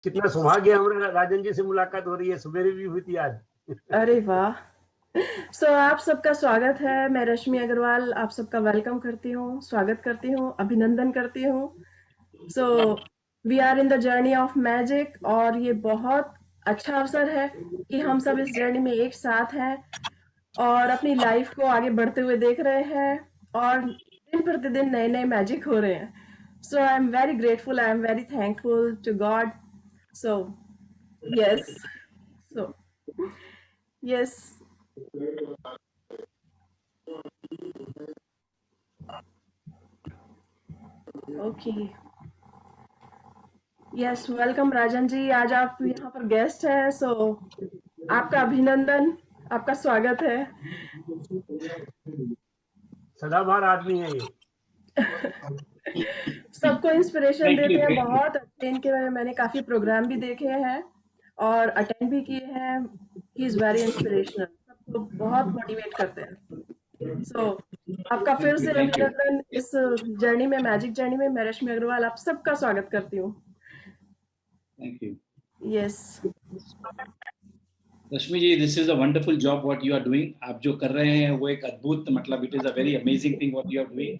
कितना सौभाग्य हमारे राजन जी से मुलाकात हो रही है, सवेरे भी हुई थी आज। अरे वाह। आप सबका स्वागत है। मैं रश्मि अग्रवाल आप सबका वेलकम करती हूँ, स्वागत करती हूँ, अभिनंदन करती हूँ। We are in the journey of magic और ये बहुत अच्छा अवसर है कि हम सब इस जर्नी में एक साथ हैं और अपनी लाइफ को आगे बढ़ते हुए देख रहे हैं और दिन प्रतिदिन नए नए मैजिक हो रहे हैं। I am very grateful, I am very thankful to God. So yes, so yes, okay, yes, welcome Rajan ji. आज आप यहाँ पर गेस्ट हैं, आपका अभिनंदन, आपका स्वागत है। सदाबहार आदमी है ये। सबको इंस्पिरेशन थैंक देते यू, हैं थैंक यू। बहुत अच्छे। इनके मैंने काफी प्रोग्राम भी देखे हैं और अटेंड भी किए हैं। ही इज वेरी इंस्पिरेशनल, सबको बहुत मोटिवेट करते हैं। आपका फिर से थैंक यू। अभिनंदन इस जर्नी में, मैजिक जर्नी में। मैं रश्मि अग्रवाल आप सबका स्वागत करती हूँ। Thank you. Yes, Rashmi ji, this is a wonderful job what you are doing. आप जो कर रहे हैं वो एक अद्भुत, मतलब it is a very amazing thing what you are doing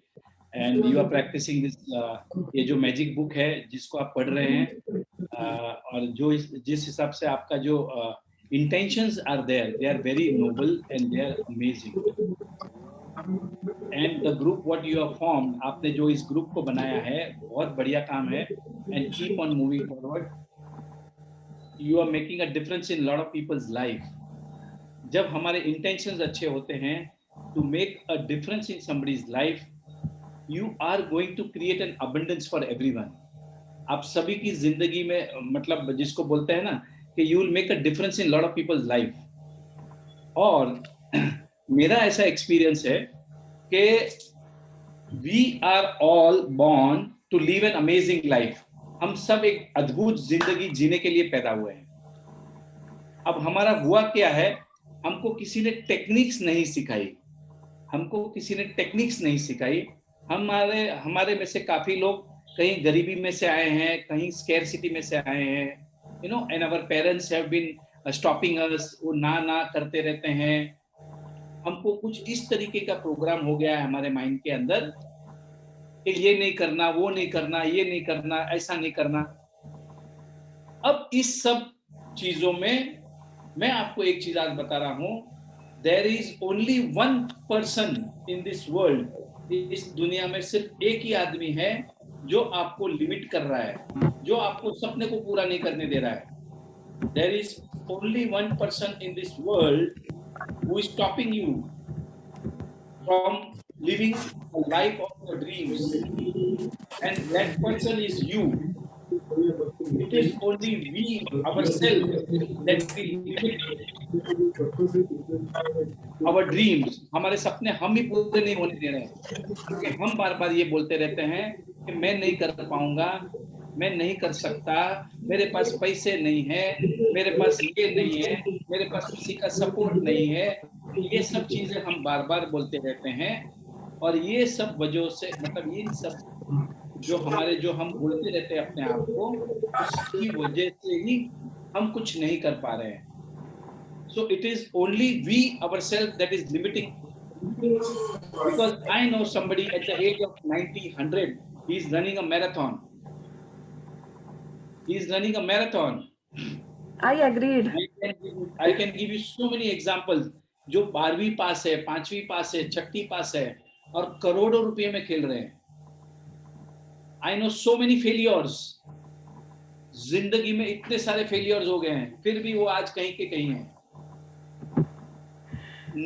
and you are practising this. ये जो मैजिक बुक है जिसको आप पढ़ रहे हैं, और जो जिस हिसाब से आपका जो intentions are there, they are very noble and they are amazing. And the group what you are form, आपने जो इस ग्रुप को बनाया है बहुत बढ़िया काम है। And keep on moving forward, you are making a difference in lot of people's life. जब हमारे इंटेंशंस अच्छे होते हैं to make a difference in somebody's life, you are going to create an abundance for everyone. आप सभी की जिंदगी में, मतलब जिसको बोलते हैं ना कि you will make a difference in lot of people's life. और मेरा ऐसा एक्सपीरियंस है कि we are all born to live an amazing life. हम सब एक अद्भुत जिंदगी जीने के लिए पैदा हुए हैं। अब हमारा हुआ क्या है, हमको किसी ने टेक्निक्स नहीं सिखाई, हमको किसी ने टेक्निक्स नहीं सिखाई। हमारे हमारे में से काफी लोग कहीं गरीबी में से आए हैं, कहीं स्केर्सिटी में से आए हैं, you know, and our parents have been stopping us. वो ना ना करते रहते हैं। हमको कुछ इस तरीके का प्रोग्राम हो गया है हमारे माइंड के अंदर कि ये नहीं करना, वो नहीं करना, ये नहीं करना, ऐसा नहीं करना। अब इस सब चीजों में मैं आपको एक चीज आज बता रहा हूं, there is only one person in this world. इस दुनिया में सिर्फ एक ही आदमी है जो आपको लिमिट कर रहा है, जो आपको सपने को पूरा नहीं करने दे रहा है। There is only one person in this world who is stopping you from living a life of your dreams, and that person is you. It is only we ourselves that we limit our dreams. हमारे सपने हम ही पूरे नहीं होने दे रहे हैं, क्योंकि हम बार बार ये बोलते रहते हैं कि मैं नहीं कर पाऊंगा, मैं नहीं कर सकता, मेरे पास पैसे नहीं है, मेरे पास ये नहीं है, मेरे पास किसी का सपोर्ट नहीं है। ये सब चीजें हम बार बार बोलते रहते हैं, और ये सब वजह से, मतलब इन सब जो हम बोलते रहते हैं अपने आप को, उसकी वजह से ही हम कुछ नहीं कर पा रहे हैं। So it is only we ourselves that is limiting. Because I know somebody at the age of 90, 100, he is running a marathon. He is running a marathon. I agreed. I can give you so many examples. जो 12वीं पास है, 5वीं पास है, 6ठी पास है और करोड़ों रुपए में खेल रहे हैं। I know so many failures. जिंदगी में इतने सारे फेलियर्स हो गए हैं, फिर भी वो आज कहीं के कहीं हैं।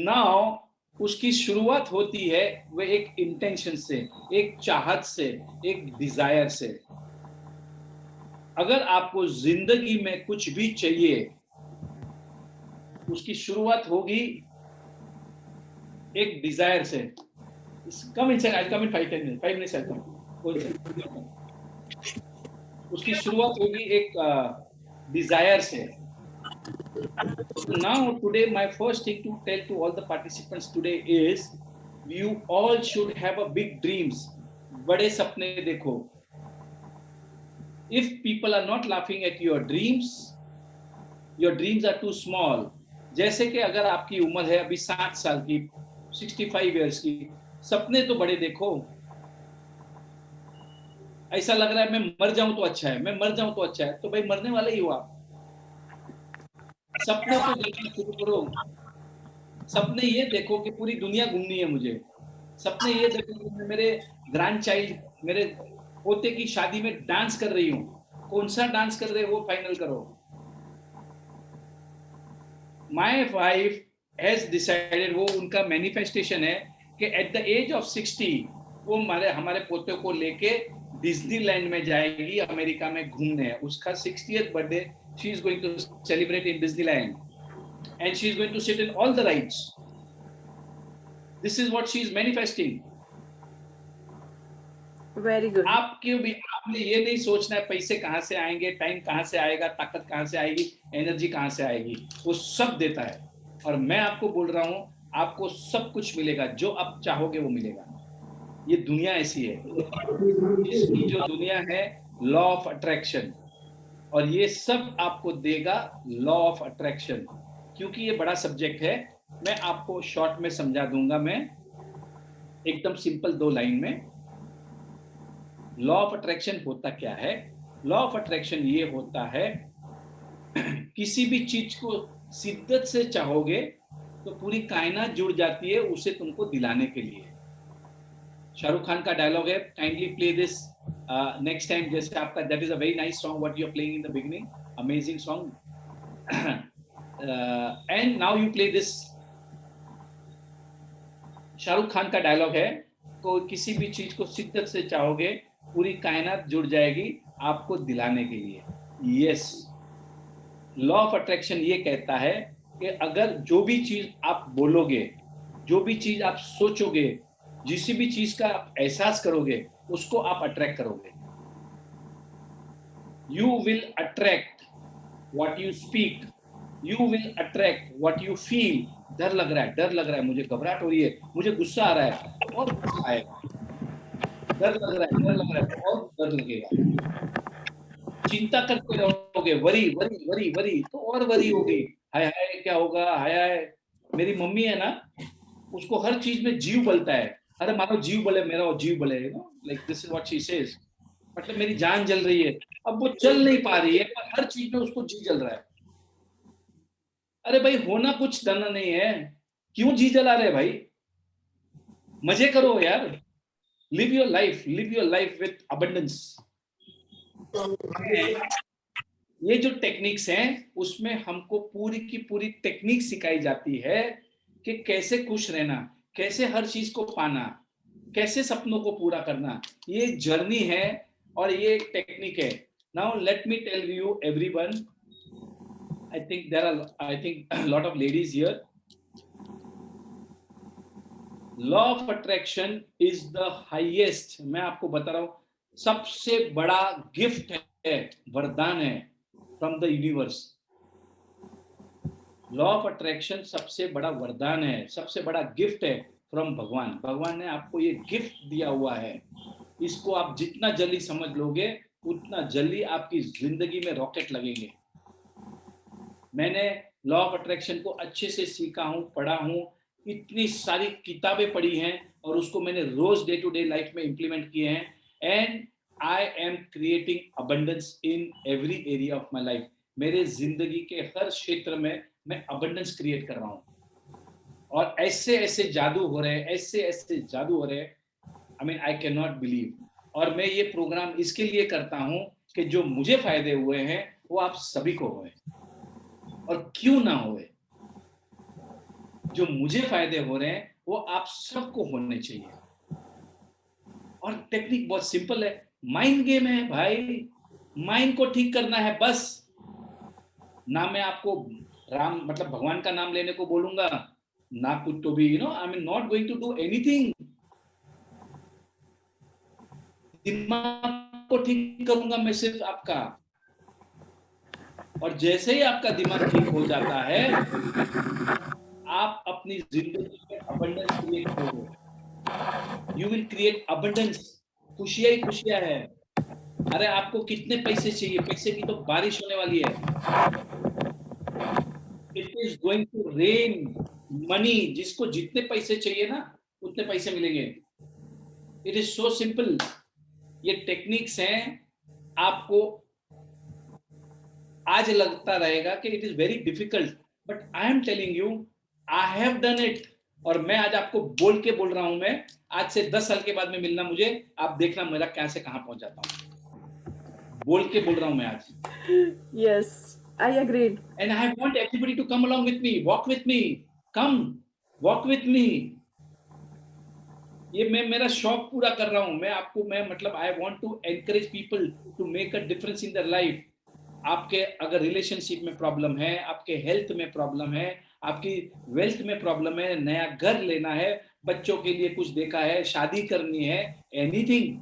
Now उसकी शुरुआत होती है वो एक इंटेंशन से, एक चाहत से, एक डिजायर से। अगर आपको जिंदगी में कुछ भी चाहिए, उसकी शुरुआत होगी एक डिजायर से। Come in second, I come in 5 minutes I come. उसकी शुरुआत होगी एक डिजायर से। Now today my first thing to tell to all the participants today is you all should have a big dreams. बड़े सपने देखो। If people are not laughing at your dreams are too small. जैसे कि अगर आपकी उम्र है अभी 60 साल की, 65 इयर्स की, सपने तो बड़े देखो। ऐसा लग रहा है मैं मर जाऊं तो अच्छा है, मैं मर जाऊं तो अच्छा है, तो भाई मरने वाले ही हो आप। सपने तो देखना शुरू करो। सपने ये देखो कि पूरी दुनिया घूमनी है मुझे। सपने ये देखो कि मैं मेरे ग्रैंडचाइल्ड, मेरे पोते की शादी में डांस कर रही हूँ। कौन सा डांस कर रहे हो वो फाइनल करो। माय वाइफ हैज डिसाइडेड, वो उनका मैनिफेस्टेशन है कि एट द एज ऑफ 60 वो हमारे पोते को लेके डिज्नीलैंड में जाएगी, अमेरिका में घूमने। उसका 60th birthday she is going to celebrate in Disneyland and she is going to sit in all the rides. This is what she is manifesting. Very good. आपने ये नहीं सोचना है पैसे कहाँ से आएंगे, टाइम कहाँ से आएगा, ताकत कहाँ से आएगी, एनर्जी कहाँ से आएगी। वो सब देता है। और मैं आपको बोल रहा हूँ, आपको सब कुछ मिलेगा, जो आप चाहोगे वो मिलेगा। ये दुनिया ऐसी है। इसकी जो दुनिया है लॉ ऑफ अट्रैक्शन, और ये सब आपको देगा लॉ ऑफ अट्रैक्शन। क्योंकि ये बड़ा सब्जेक्ट है, मैं आपको शॉर्ट में समझा दूंगा। मैं एकदम सिंपल 2 लाइन में। लॉ ऑफ अट्रैक्शन होता क्या है? लॉ ऑफ अट्रैक्शन ये होता है, किसी भी चीज को शिद्दत से चाहोगे तो पूरी कायनात जुड़ जाती है उसे तुमको दिलाने के लिए। शाहरुख खान का डायलॉग है, kindly play this next time. जैसे आपका that is a very nice song what you are playing in the beginning, amazing song. and now you play this। Shahrukh Khan का डायलॉग है, तो किसी भी चीज को शिद्दत से चाहोगे पूरी कायनात जुड़ जाएगी आपको दिलाने के लिए। यस, लॉ ऑफ अट्रैक्शन ये कहता है कि अगर जो भी चीज आप बोलोगे, जो भी चीज आप सोचोगे, जिस भी चीज का आप एहसास करोगे, उसको आप अट्रैक्ट करोगे। You will attract what you speak, You will attract what you feel। डर लग रहा है, मुझे घबराहट हो रही है, मुझे गुस्सा आ रहा है, और गुस्सा आएगा। डर लग रहा है, और डर लगेगा। चिंता करते रहोगे, वरी, तो और वरी होगी। हाय हाय क्या होगा, हाय हाय। मेरी मम्मी है ना, उसको हर चीज में जीव बलता है। अरे मारो जीव बले, मेरा जीव बले, like this is what she says. मतलब मेरी जान जल रही है। अब वो चल नहीं पा रही है, पर हर चीज में उसको जी जल रहा है। अरे भाई, होना कुछ डरना नहीं है, क्यों जी जला रहे भाई? मजे करो यार। Live your life with abundance. ये जो टेक्निक्स हैं उसमें हमको पूरी की पूरी टेक्निक सिखाई जाती है कि कैसे खुश रहना, कैसे हर चीज को पाना, कैसे सपनों को पूरा करना। ये जर्नी है और ये एक टेक्निक है। Now let me tell you everyone, I think there are a lot of ladies here। Law of attraction is the highest, मैं आपको बता रहा हूँ, सबसे बड़ा गिफ्ट है, वरदान है from the universe। Law of attraction सबसे बड़ा वरदान है, सबसे बड़ा गिफ्ट है from भगवान। भगवान ने आपको ये गिफ्ट दिया हुआ है। इसको आप जितना जल्दी समझ लोगे उतना जल्दी आपकी जिंदगी में रॉकेट लगेंगे। मैंने लॉ ऑफ अट्रैक्शन को अच्छे से सीखा हूँ, पढ़ा हूँ, इतनी सारी किताबें पढ़ी हैं और उसको मैंने रोज डे टू डे लाइफ में इम्प्लीमेंट किए हैं। And I am creating abundance in every area of my life. मेरे जिंदगी के हर क्षेत्र में मैं अबंडेंस क्रिएट कर रहा हूँ। और ऐसे ऐसे जादू हो रहे हैं, ऐसे ऐसे जादू हो रहे हैं, I mean I can not believe. और मैं ये प्रोग्राम इसके लिए करता हूँ कि जो मुझे फायदे हुए हैं वो आप सभी को हुए, और क्यों ना होए। जो मुझे फायदे हो रहे हैं वो आप सबको होने चाहिए। और टेक्निक बहुत सिंपल है, माइंड गेम है भाई। माइंड को ठीक करना है बस। ना मैं आपको राम मतलब भगवान का नाम लेने को बोलूंगा, ना कुछ तो भी, I am not going to do anything. दिमाग को ठीक करूंगा मैं सिर्फ आपका। और जैसे ही आपका दिमाग ठीक हो जाता है, आप अपनी जिंदगी में अबंडेंस क्रिएट करोगे। You will create abundance. खुशियां ही खुशियां है। अरे आपको कितने पैसे चाहिए? पैसे की तो बारिश होने वाली है। It is going to rain money. जिसको जितने पैसे चाहिए ना उतने पैसे मिलेंगे। It is so simple. ये टेक्निक्स हैं। आपको आज लगता रहेगा कि it is very difficult, but I am telling you I have done it. और मैं आज आपको बोल के बोल रहा हूं, मैं आज से 10 साल के बाद में मिलना मुझे, आप देखना मेरा कैसे कहां पहुंच जाता हूं। बोल के बोल रहा हूं मैं आज। Yes, I agreed. And I want everybody to come along with me, walk with me, come, walk with me. ये मैं मेरा शौक पूरा कर रहा हूं। मैं मतलब I want to encourage people to make a difference in their life. आपके अगर रिलेशनशिप में प्रॉब्लम है, आपके हेल्थ में प्रॉब्लम है, आपकी वेल्थ में प्रॉब्लम है, नया घर लेना है, बच्चों के लिए कुछ देखा है, शादी करनी है, एनीथिंग,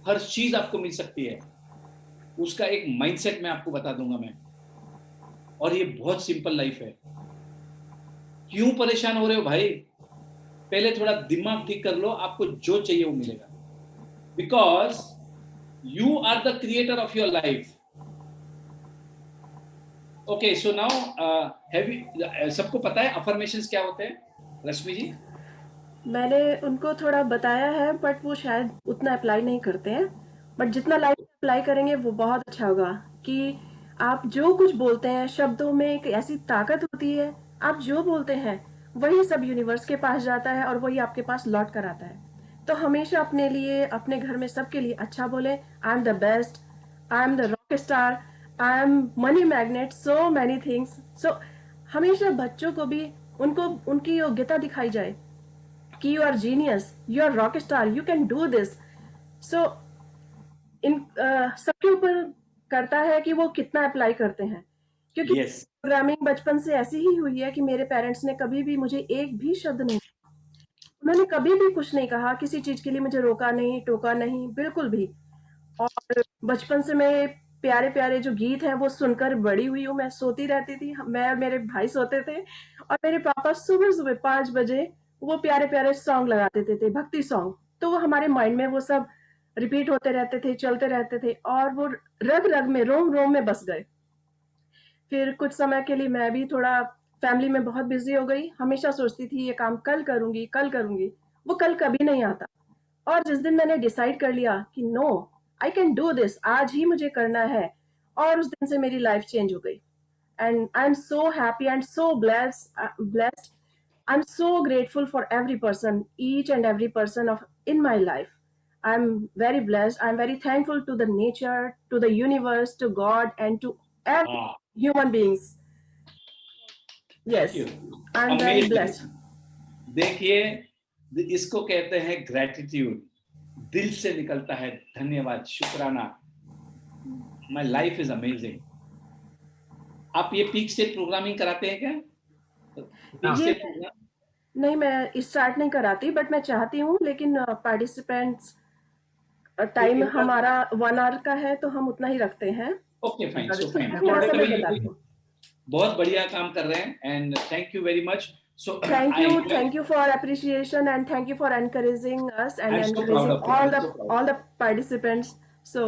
हर चीज आपको मिल सकती है। उसका एक माइंडसेट मैं आपको बता दूंगा मैं। और ये बहुत सिंपल लाइफ है। क्यों परेशान हो रहे हो भाई? पहले थोड़ा दिमाग ठीक कर लो, आपको जो चाहिए वो मिलेगा। Because you are the creator of your life. Okay, so now सबको पता है अफर्मेशंस क्या होते हैं, रश्मि जी? मैंने उनको थोड़ा बताया है, बट वो शायद उतना अप्लाई नहीं करते हैं। बट जितना लाइफ में अप्लाई करेंगे वो बहुत अच्छा होगा। कि आप जो कुछ बोलते हैं, शब्दों में एक ऐसी ताकत होती है। आप जो बोलते हैं वही सब यूनिवर्स के पास जाता है और वही आपके पास लौट कर आता है। तो हमेशा अपने लिए, अपने घर में सबके लिए अच्छा बोले। I am the best, I am the rock star, I am money magnet, so many things. So हमेशा बच्चों को भी उनको उनकी योग्यता दिखाई जाए कि you are genius, you are rock star, you can do this. So इन सबके ऊपर करता है कि वो कितना अप्लाई करते हैं। क्योंकि यस, प्रोग्रामिंग बचपन से ऐसी ही हुई है कि मेरे पेरेंट्स ने कभी भी मुझे एक भी शब्द नहीं, उन्होंने कभी भी कुछ नहीं कहा, किसी चीज के लिए मुझे रोका नहीं, टोका नहीं, बिल्कुल भी। और बचपन से मैं प्यारे प्यारे जो गीत हैं वो सुनकर बड़ी हुई हूँ। मैं सोती रहती थी, मैं और मेरे भाई सोते थे, और मेरे पापा सुबह सुबह 5 बजे वो प्यारे प्यारे सॉन्ग लगा देते थे, भक्ति सॉन्ग। तो वो हमारे माइंड में वो सब रिपीट होते रहते थे, चलते रहते थे, और वो रग रग में, रोम रोम में बस गए। फिर कुछ समय के लिए मैं भी थोड़ा फैमिली में बहुत बिजी हो गई। हमेशा सोचती थी ये काम कल करूंगी, कल करूंगी। वो कल कभी नहीं आता। और जिस दिन मैंने डिसाइड कर लिया कि no, I can do this, आज ही मुझे करना है, और उस दिन से मेरी लाइफ चेंज हो गई। And I am so happy and so blessed. I'm so grateful for every person, each and every person of in my life. I'm very blessed. I'm very thankful to the nature, to the universe, to God, and to every हाँ, human beings. Thank Yes, you, I'm very amazing. blessed. देखिए, इसको कहते हैं gratitude. दिल से निकलता है धन्यवाद, शुक्राना। My life is amazing. आप ये पीक स्टेट प्रोग्रामिंग कराते हैं क्या? पीक ये स्टेट प्रोग्राम? नहीं, मैं स्टार्ट नहीं कराती, बट मैं चाहती हूँ। लेकिन पार्टिसिपेंट्स टाइम हमारा 1 आवर का है, तो हम उतना ही रखते हैं। ओके, फाइन, सो तो फाइन। थोड़ा सा मैं बताती हूँ। बहुत बढ़िया काम कर रहे हैं, and thank you very much. So Thank you for appreciation, and thank you for encouraging us and I am so proud encouraging of you, I am so proud. all the participants. So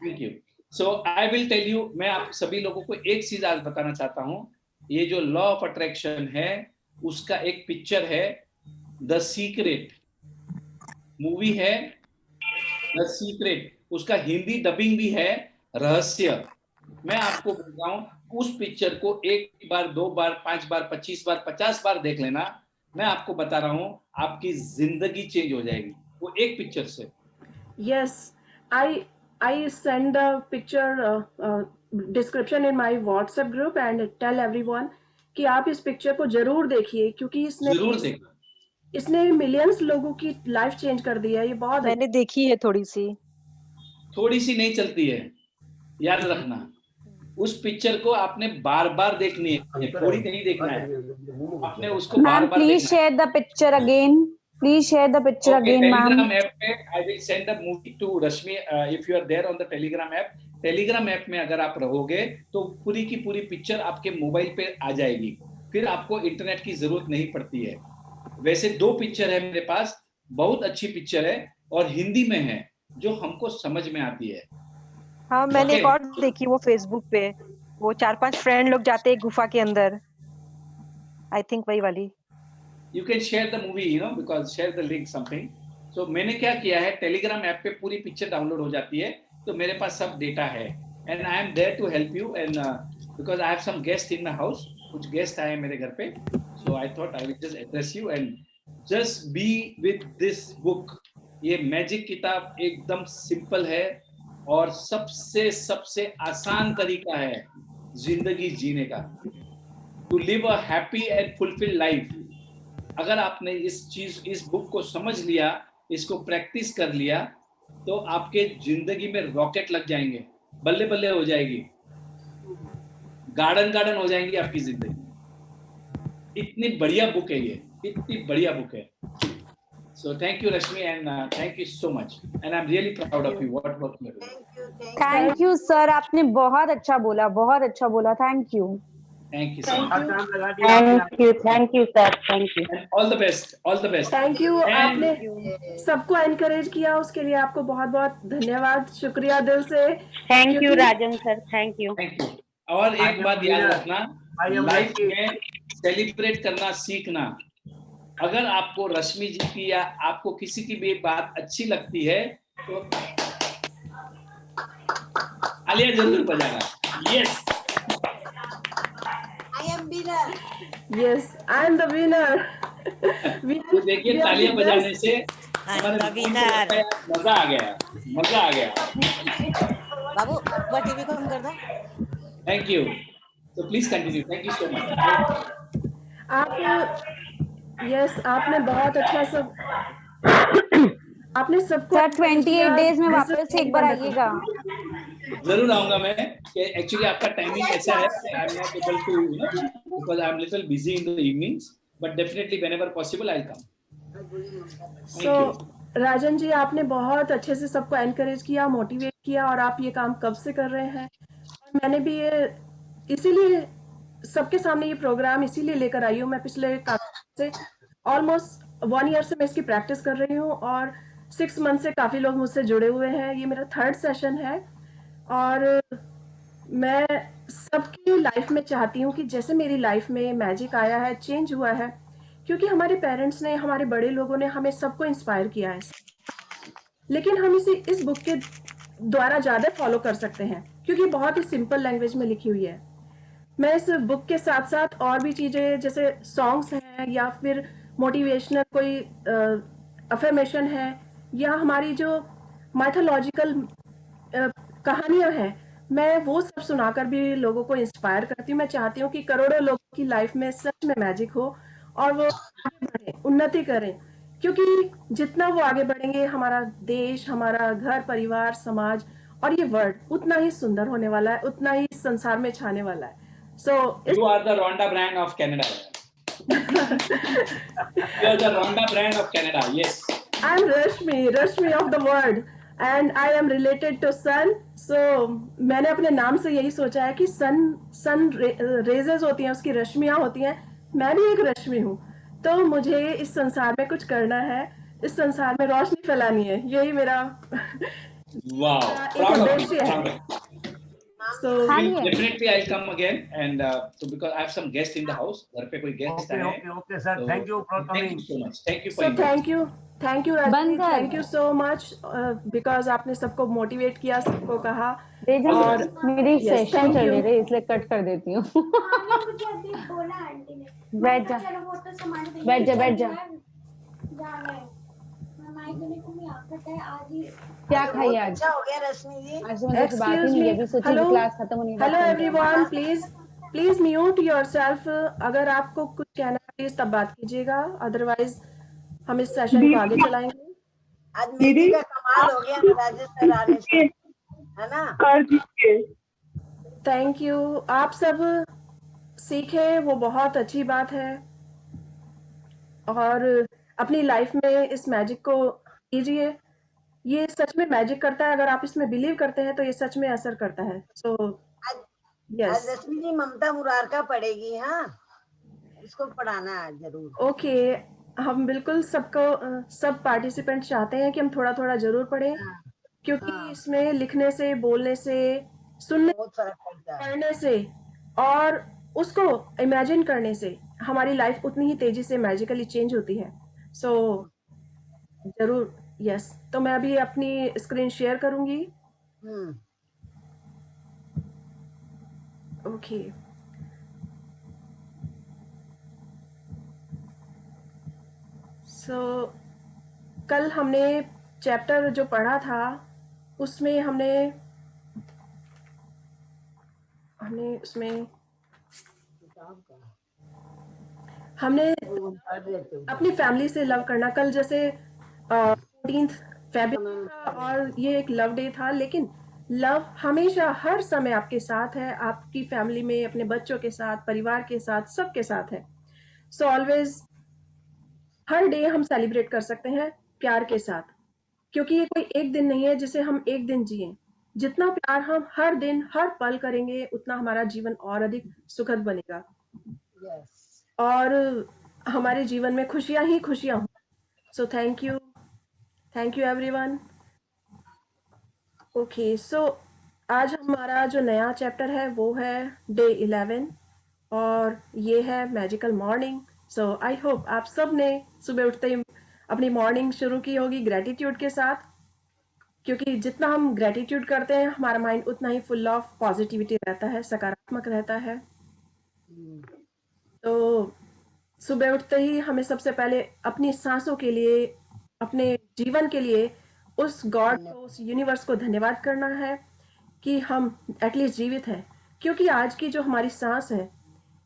thank you. So I will tell you, मैं आप सभी लोगों को एक चीज आज बताना चाहता हूँ। ये जो लॉ ऑफ अट्रैक्शन है, उसका एक पिक्चर है, द सीक्रेट मूवी है, द सीक्रेट। उसका हिंदी डबिंग भी है, रहस्य। मैं आपको बोल रहा हूँ, उस पिक्चर को 1 बार, 2 बार, 5 बार, 25 बार, 50 बार देख लेना। मैं आपको बता रहा हूँ, आपकी जिंदगी चेंज हो जाएगी वो एक पिक्चर से। yes, I send the picture description in my WhatsApp group and tell everyone कि आप इस पिक्चर को जरूर देखिए, क्योंकि जरूर देखना। इसने मिलियंस लोगों की लाइफ चेंज कर दी है। ये बहुत मैंने देखी है थोड़ी सी नहीं चलती है, याद रखना। उस पिक्चर को आपने बार बार देखनी है, थोड़ी नहीं देखना है, आपने उसको मैम बार बार प्लीज देखना है। Share the picture again, please share the picture again ma'am. Telegram app पे I will send the movie to Rashmi, if you are there on the Telegram app. Telegram app में अगर आप रहोगे तो पूरी की पूरी पिक्चर आपके मोबाइल पे आ जाएगी, फिर आपको इंटरनेट की जरूरत नहीं पड़ती है। वैसे 2 पिक्चर है मेरे पास, बहुत अच्छी पिक्चर है और हिंदी में है, जो हमको समझ में आती है। हाँ, मैंने एक Okay. और देखी वो फेसबुक पे, वो 4-5 फ्रेंड लोग जाते हैं गुफा के अंदर, आई थिंक वही वाली। You can share the movie, because share the link something. So मैंने क्या किया है, टेलीग्राम ऐप पे पूरी पिक्चर डाउनलोड हो जाती है, तो मेरे पास सब डेटा है, and I am there to help you, and because I have some guest in my house, कुछ गेस्ट आए मेरे घर पे, so I thought I will just address you and just be with this book. ये magic किताब एकदम simple है और सबसे सबसे आसान तरीका है जिंदगी जीने का, to live a happy and fulfil life. अगर आपने इस बुक को समझ लिया, इसको प्रैक्टिस कर लिया, तो आपके जिंदगी में रॉकेट लग जाएंगे, बल्ले बल्ले हो जाएगी, गार्डन हो जाएंगी आपकी जिंदगी। इतनी बढ़िया बुक है ये, इतनी बढ़िया बुक है। So thank you Rashmi, and thank you so much, and I'm really proud of you, what work you are doing. Thank you sir, आपने बहुत अच्छा बोला, बहुत अच्छा बोला, thank you. Thank you so much, हाथ काम लगा दिया आपने। Thank you sir, thank you. and all the best, all the best. Thank you. And- आपने सबको एनकरेज किया, उसके लिए आपको बहुत बहुत धन्यवाद, शुक्रिया दिल से। थैंक यू क्योंकि- Rajan sir, thank you. Thank you. और एक बात याद रखना, I am लाइफ lucky. में सेलिब्रेट करना सीखना। अगर आपको रश्मि जी की या आपको किसी की भी बात अच्छी लगती है तो तालियां जरूर बजाना। Yes, yes, I am the winner. तो देखिए तालियां बजाने से हमारे the winner. मजा आ गया, मजा आ गया। बाबू वो टीवी को ऑन कर दो। थैंक यू, तो please continue, thank you so much. आप यस, आपने बहुत अच्छा सब, आपने सबको सर 28 डेज में वापस से एक बार आइएगा। जरूर आऊंगा मैं, कि एक्चुअली आपका टाइमिंग ऐसा है, I am not able to because I am little busy in the evenings, but definitely whenever possible I will come. So Rajan ji, आपने बहुत अच्छे से सबको एनकरेज किया, मोटिवेट किया, और आप ये काम कब से कर रहे हैं। और मैंने भी ये इसीलिए सबके सामने ये प्रोग्राम इसीलिए लेकर आई हूँ। मैं पिछले से ऑलमोस्ट 1 ईयर से मैं इसकी प्रैक्टिस कर रही हूँ, और 6 मंथ से काफ़ी लोग मुझसे जुड़े हुए हैं। ये मेरा 3rd सेशन है, और मैं सबकी लाइफ में चाहती हूँ कि जैसे मेरी लाइफ में मैजिक आया है, चेंज हुआ है, क्योंकि हमारे पेरेंट्स ने, हमारे बड़े लोगों ने हमें सबको इंस्पायर किया है, लेकिन हम इस बुक के द्वारा ज़्यादा फॉलो कर सकते हैं, क्योंकि बहुत ही सिंपल लैंग्वेज में लिखी हुई है। मैं इस बुक के साथ साथ और भी चीज़ें, जैसे सॉन्ग्स हैं, या फिर मोटिवेशनल कोई अफर्मेशन है, या हमारी जो माइथोलॉजिकल कहानियां हैं, मैं वो सब सुनाकर भी लोगों को इंस्पायर करती हूँ। मैं चाहती हूँ कि करोड़ों लोगों की लाइफ में सच में मैजिक हो, और वो आगे बढ़े, उन्नति करें, क्योंकि जितना वो आगे बढ़ेंगे, हमारा देश, हमारा घर परिवार, समाज और ये वर्ल्ड उतना ही सुंदर होने वाला है, उतना ही संसार में छाने वाला है। So You are the Rhonda brand of Canada. You are the Rhonda brand of Canada. Yes. I am Rashmi of the world, and I am related to sun. So मैंने अपने नाम से यही सोचा है कि sun रेजेस होती हैं, उसकी रश्मियाँ होती हैं, मैं भी एक रश्मि हूँ। तो मुझे इस संसार में कुछ करना है, इस संसार में रोशनी फैलानी है, यही मेरा Wow. एक Proud of उद्देश्य you. है। Proud of you. So Definitely I'll come again, and so because I have some guests in the house, घर पे कोई guest आए हैं। Okay, sir. So, Thank you for Thank coming. you so much. Thank you for thank you Rajni, बंद कर। thank you so much because आपने सबको motivate किया, सबको कहा। बेजा, और मेरी yes, सेशन thank चल you. रही है, इसलिए कट कर देती हूँ। बैठ जा, बैठ जा, बैठ जा। क्या खाई आज? अच्छा हो गया रश्मि जी। आज तो मतलब बात ही Excuse नहीं me. है, अभी सोची Hello? क्लास खत्म होने के बाद hello phone everyone, please mute yourself. अगर आपको कुछ कहना है प्लीज तब बात कीजिएगा, अदरवाइज हम इस सेशन को आगे चलाएंगे। आज मेरी का कमाल हो गया राजेश सर आने से, है ना? Thank you. आप सब सीखे, वो बहुत अच्छी बात है, और अपनी लाइफ में इस मैजिक को कीजिए। ये सच में मैजिक करता है, अगर आप इसमें बिलीव करते हैं तो ये सच में असर करता है। सो आज यस, रश्मि जी ममता मुरारका पढ़ेगी, हाँ इसको पढ़ाना है जरूर। ओके। हम बिल्कुल सबको सब पार्टिसिपेंट चाहते हैं कि हम थोड़ा थोड़ा जरूर पढ़ें, क्योंकि हाँ। इसमें लिखने से, बोलने से, सुनने, बहुत फर्क पड़ता है। पढ़ने से और उसको इमेजिन करने से हमारी लाइफ उतनी ही तेजी से मैजिकली चेंज होती है। सो जरूर, यस। तो मैं अभी अपनी स्क्रीन शेयर करूंगी। हम्म। ओके। सो कल हमने चैप्टर जो पढ़ा था उसमें हमने उसमें किताब का हमने वो पढ़ लेते हो। अपनी फैमिली से लव करना, कल जैसे 14th फरवरी था और ये एक लव डे था, लेकिन लव हमेशा हर समय आपके साथ है, आपकी फैमिली में, अपने बच्चों के साथ, परिवार के साथ, सबके साथ है। सो ऑलवेज हर डे हम सेलिब्रेट कर सकते हैं प्यार के साथ, क्योंकि ये कोई एक दिन नहीं है जिसे हम एक दिन जिए। जितना प्यार हम हर दिन हर पल करेंगे उतना हमारा जीवन और अधिक सुखद बनेगा यस। और हमारे जीवन में खुशियां ही खुशियां हों। So thank you everyone. Okay, so आज हमारा जो नया चैप्टर है वो है डे 11 और ये है magical morning. So I hope आप सब ने सुबह उठते ही अपनी मॉर्निंग शुरू की होगी ग्रेटिट्यूड के साथ, क्योंकि जितना हम ग्रेटिट्यूड करते हैं हमारा माइंड उतना ही फुल ऑफ पॉजिटिविटी रहता है, सकारात्मक रहता है। तो सुबह उठते ही हमें सबसे पहले अपनी सांसों के लिए, अपने जीवन के लिए उस गॉड को, उस यूनिवर्स को धन्यवाद करना है कि हम एटलीस्ट जीवित हैं, क्योंकि आज की जो हमारी सांस है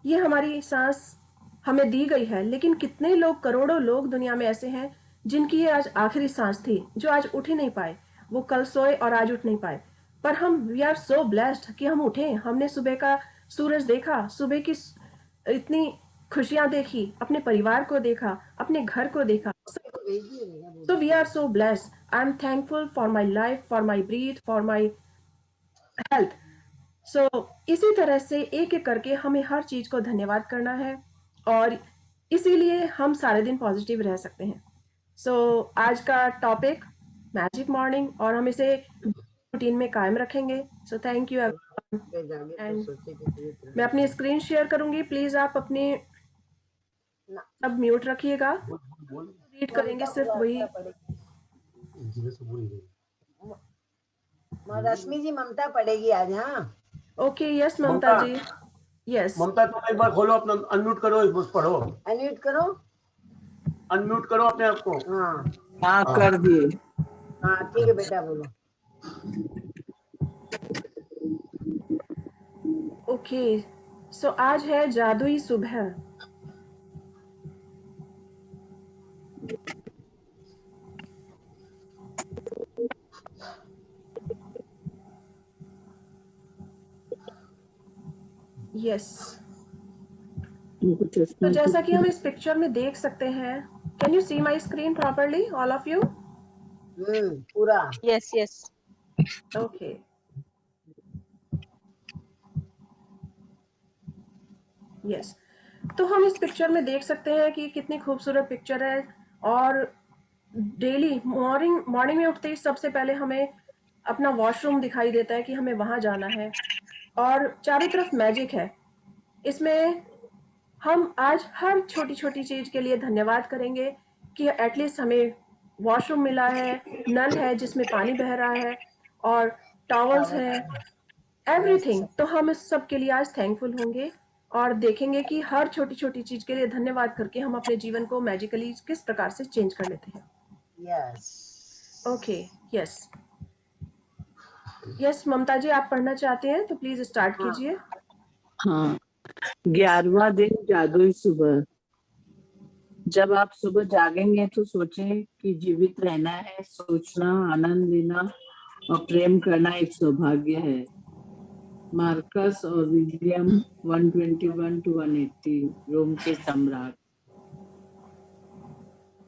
ये हमारी सांस हमें दी गई है, लेकिन कितने लोग, करोड़ों लोग दुनिया में ऐसे हैं जिनकी ये आज आखिरी सांस थी, जो आज उठ ही नहीं पाए। वो कल सोए और आज उठ नहीं पाए, पर हम वी आर सो ब्लेस्ड कि हम उठे, हमने सुबह का सूरज देखा, सुबह की इतनी खुशियां देखी, अपने परिवार को देखा, अपने घर को देखा। So we are so blessed. I'm thankful for my life, for my breath, for my health. So इसी तरह से एक एक करके हमें हर चीज को धन्यवाद करना है और इसीलिए हम सारे दिन पॉजिटिव रह सकते हैं। So आज का टॉपिक मैजिक मॉर्निंग और हम इसे रूटीन में कायम रखेंगे। So thank you everyone. And मैं अपनी स्क्रीन शेयर करूंगी, प्लीज आप अपनी सब म्यूट रखिएगा। रीड करेंगे सिर्फ वही। रश्मि जी ममता पढ़ेगी आज। हाँ ओके, यस ममता जी, यस। ममता तुम एक बार खोलो अपना, अनम्यूट करो, बस पढ़ो। अनम्यूट करो, अनम्यूट करो अपने आप को। हाँ कर दिए। हाँ ठीक है बेटा, बोलो। ओके, सो आज है जादुई सुबह। यस, तो जैसा कि हम इस पिक्चर में देख सकते हैं, can you see my screen properly all of you? पूरा। Yes yes. Okay, yes. तो हम इस पिक्चर में देख सकते हैं कि कितनी खूबसूरत पिक्चर है और डेली मॉर्निंग में उठते ही सबसे पहले हमें अपना वॉशरूम दिखाई देता है कि हमें वहां जाना है और चारों तरफ मैजिक है। इसमें हम आज हर छोटी छोटी चीज के लिए धन्यवाद करेंगे कि एटलीस्ट हमें वॉशरूम मिला है, नल है जिसमें पानी बह रहा है और टॉवल्स है, एवरीथिंग। तो हम इस सब के लिए आज थैंकफुल होंगे और देखेंगे कि हर छोटी छोटी चीज के लिए धन्यवाद करके हम अपने जीवन को मैजिकली किस प्रकार से चेंज कर लेते हैं। Yes. Okay, yes yes. Mamta ji आप पढ़ना चाहते हैं तो प्लीज स्टार्ट कीजिए। हाँ, 11वां दिन जादुई सुबह। जब आप सुबह जागेंगे तो सोचें कि जीवित रहना है, सोचना, आनंद लेना और प्रेम करना एक सौभाग्य है। मार्कस और विलियम 121 to 180, रोम के सम्राट।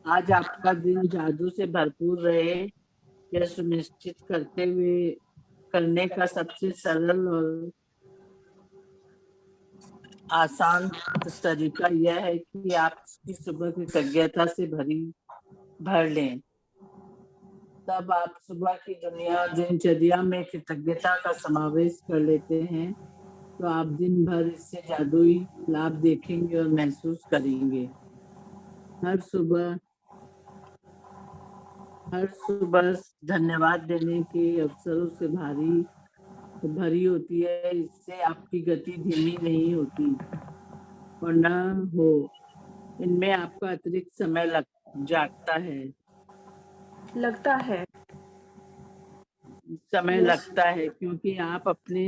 आज आपका दिन जादू से भरपूर रहे, यह सुनिश्चित करने का सबसे सरल और आसान तरीका यह है कि आप इसकी सुबह कृतज्ञता से भर लें। तब आप सुबह की दुनिया दिनचर्या में कृतज्ञता का समावेश कर लेते हैं तो आप दिन भर इससे जादुई लाभ देखेंगे और महसूस करेंगे। हर सुबह धन्यवाद देने के अवसरों से भरी होती है। इससे आपकी गति धीमी नहीं होती और न हो इनमें आपका अतिरिक्त समय लगता है क्योंकि आप अपने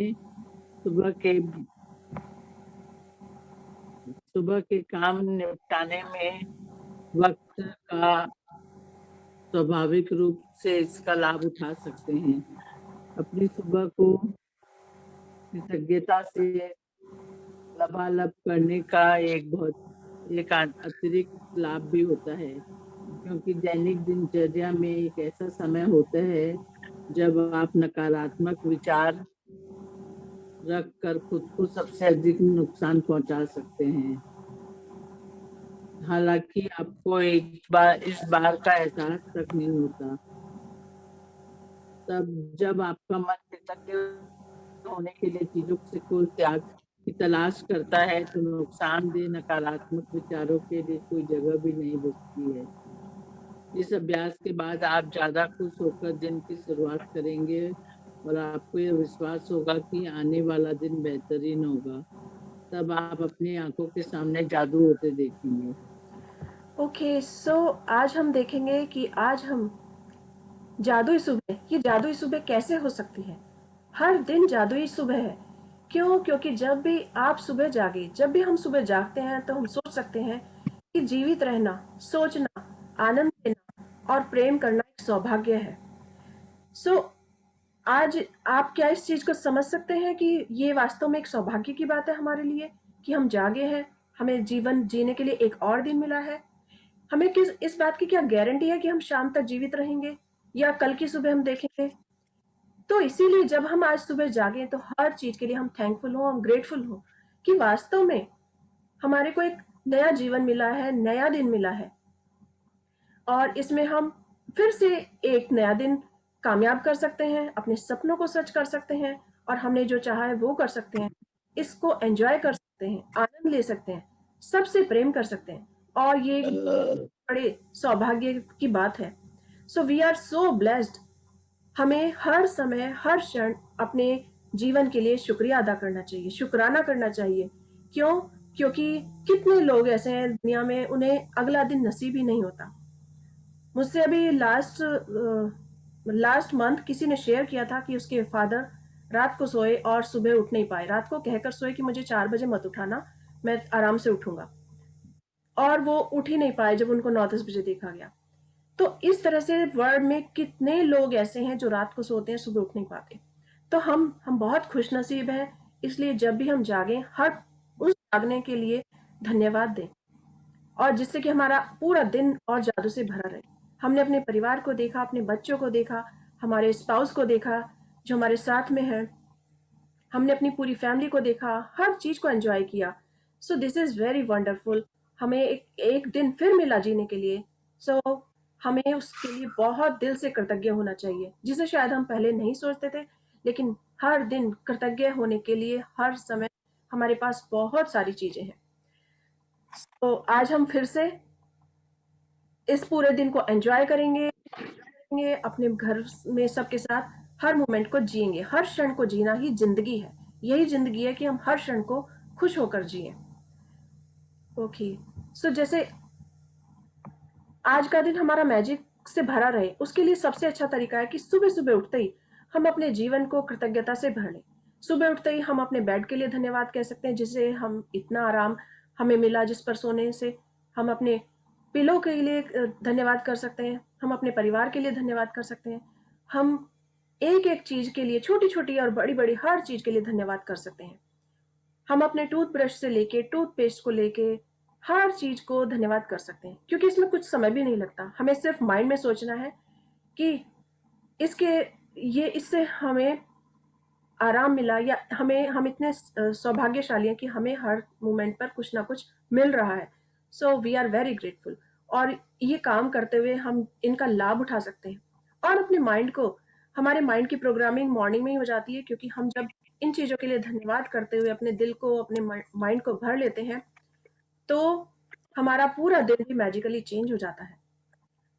सुबह के काम निपटाने में वक्त का स्वाभाविक रूप से इसका लाभ उठा सकते हैं। अपनी सुबह को कृतज्ञता से लबालब करने का एक अतिरिक्त लाभ भी होता है क्योंकि दैनिक दिनचर्या में एक ऐसा समय होता है जब आप नकारात्मक विचार रखकर खुद को सबसे अधिक नुकसान पहुंचा सकते हैं। हालांकि आपको इस बार का एहसास तक नहीं होता। तब जब आपका मन कृतज्ञ होने के लिए चीजों से कोई त्याग की तलाश करता है तो नुकसानदेह नकारात्मक विचारों के लिए कोई जगह भी नहीं बचती है। इस अभ्यास के बाद आप ज्यादा खुश होकर दिन की शुरुआत करेंगे और आपको यह विश्वास होगा कि आने वाला दिन बेहतरीन होगा। तब आप अपनी आंखों के सामने जादू होते देखेंगे। ओके, सो आज हम देखेंगे कि आज हम जादुई सुबह कैसे हो सकती है। हर दिन जादुई सुबह है। क्यों? क्योंकि जब भी आप सुबह जागे, जब भी हम सुबह जागते हैं तो हम सोच सकते हैं कि जीवित रहना, सोचना, आनंद लेना और प्रेम करना एक सौभाग्य है। सो आज आप क्या इस चीज को समझ सकते हैं कि ये वास्तव में एक सौभाग्य की बात है हमारे लिए कि हम जागे हैं, हमें जीवन जीने के लिए एक और दिन मिला है। हमें इस बात की क्या गारंटी है कि हम शाम तक जीवित रहेंगे या कल की सुबह हम देखेंगे? तो इसीलिए जब हम आज सुबह जागे तो हर चीज के लिए हम थैंकफुल हो, हम ग्रेटफुल हो कि वास्तव में हमारे को एक नया जीवन मिला है, नया दिन मिला है और इसमें हम फिर से एक नया दिन कामयाब कर सकते हैं, अपने सपनों को सच कर सकते हैं और हमने जो चाहा है वो कर सकते हैं। इसको एंजॉय कर सकते हैं, आनंद ले सकते हैं, सबसे प्रेम कर सकते हैं और ये बड़े सौभाग्य की बात है। So we are so blessed. हमें हर समय, हर क्षण अपने जीवन के लिए शुक्रिया अदा करना चाहिए, शुक्राना करना चाहिए। क्यों? क्योंकि कितने लोग ऐसे हैं दुनिया में उन्हें अगला दिन नसीब ही नहीं होता। मुझसे अभी लास्ट मंथ किसी ने शेयर किया था कि उसके फादर रात को सोए और सुबह उठ नहीं पाए। रात को कहकर सोए कि मुझे 4 बजे मत उठाना, मैं आराम से उठूंगा, और वो उठ ही नहीं पाए जब उनको 9-10 बजे देखा गया। तो इस तरह से वर्ल्ड में कितने लोग ऐसे हैं जो रात को सोते हैं, सुबह उठ नहीं पाते। तो हम बहुत खुशनसीब हैं। इसलिए जब भी हम जागें, हर उस जागने के लिए धन्यवाद दें और जिससे कि हमारा पूरा दिन और जादू से भरा रहे। हमने अपने परिवार को देखा, अपने बच्चों को देखा, हमारे स्पाउस को देखा जो हमारे साथ में है, हमने अपनी पूरी फैमिली को देखा, हर चीज को एंजॉय किया। So this is very wonderful. हमें एक दिन फिर मिला जीने के लिए। सो हमें उसके लिए बहुत दिल से कृतज्ञ होना चाहिए, जिसे शायद हम पहले नहीं सोचते थे, लेकिन हर दिन कृतज्ञ होने के लिए हर समय हमारे पास बहुत सारी चीजें हैं। तो आज हम फिर से इस पूरे दिन को एंजॉय करेंगे, अपने घर में सबके साथ हर मोमेंट को जिएंगे। हर क्षण को जीना ही जिंदगी है। यही जिंदगी है कि हम हर क्षण को खुश होकर जिए। ओके, सो जैसे आज का दिन हमारा मैजिक से भरा रहे, उसके लिए सबसे अच्छा तरीका है कि सुबह सुबह उठते ही हम अपने जीवन को कृतज्ञता से भर लें। सुबह उठते ही हम अपने बेड के लिए धन्यवाद कह सकते हैं, जिसे हम इतना आराम हमें मिला, जिस पर सोने से। हम अपने पिलो के लिए धन्यवाद कर सकते हैं, हम अपने परिवार के लिए धन्यवाद कर सकते हैं। हम एक एक चीज के लिए, छोटी छोटी और बड़ी बड़ी हर चीज के लिए धन्यवाद कर सकते हैं। हम अपने टूथब्रश से लेके टूथपेस्ट को लेके हर चीज को धन्यवाद कर सकते हैं, क्योंकि इसमें कुछ समय भी नहीं लगता। हमें सिर्फ माइंड में सोचना है कि इससे हमें आराम मिला, या हम इतने सौभाग्यशाली हैं कि हमें हर मोमेंट पर कुछ ना कुछ मिल रहा है। So we are very grateful और ये काम करते हुए हम इनका लाभ उठा सकते हैं। और अपने माइंड को, हमारे माइंड की प्रोग्रामिंग मॉर्निंग में ही हो जाती है, क्योंकि हम जब इन चीज़ों के लिए धन्यवाद करते हुए अपने दिल को, अपने माइंड को भर लेते हैं, तो हमारा पूरा दिन भी मैजिकली चेंज हो जाता है